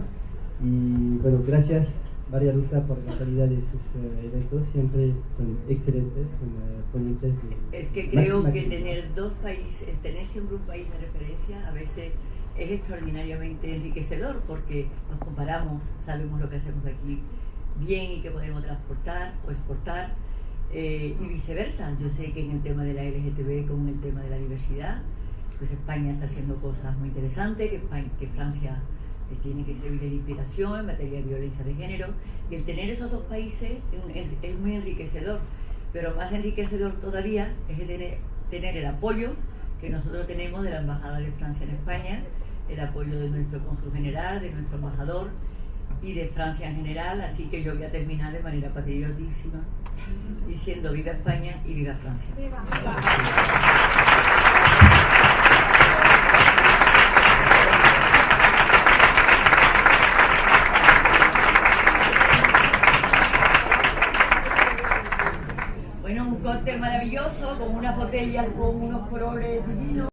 Y bueno, gracias María Luisa por la calidad de sus eventos. Siempre son excelentes, con ponentes de... Es que creo que tener dos países, tener siempre un país de referencia a veces es extraordinariamente enriquecedor, porque nos comparamos, sabemos lo que hacemos aquí bien y que podemos transportar o exportar, y viceversa. Yo sé que en el tema de la LGTB como en el tema de la diversidad, pues España está haciendo cosas muy interesantes, que Francia tiene que servir de inspiración en materia de violencia de género, y el tener esos dos países es muy enriquecedor, pero más enriquecedor todavía es tener el apoyo que nosotros tenemos de la Embajada de Francia en España, el apoyo de nuestro cónsul general, de nuestro embajador y de Francia en general. Así que yo voy a terminar de manera patriotísima diciendo viva España y viva Francia. ¡Viva! Bueno, un cóctel maravilloso con unas botellas con unos colores divinos.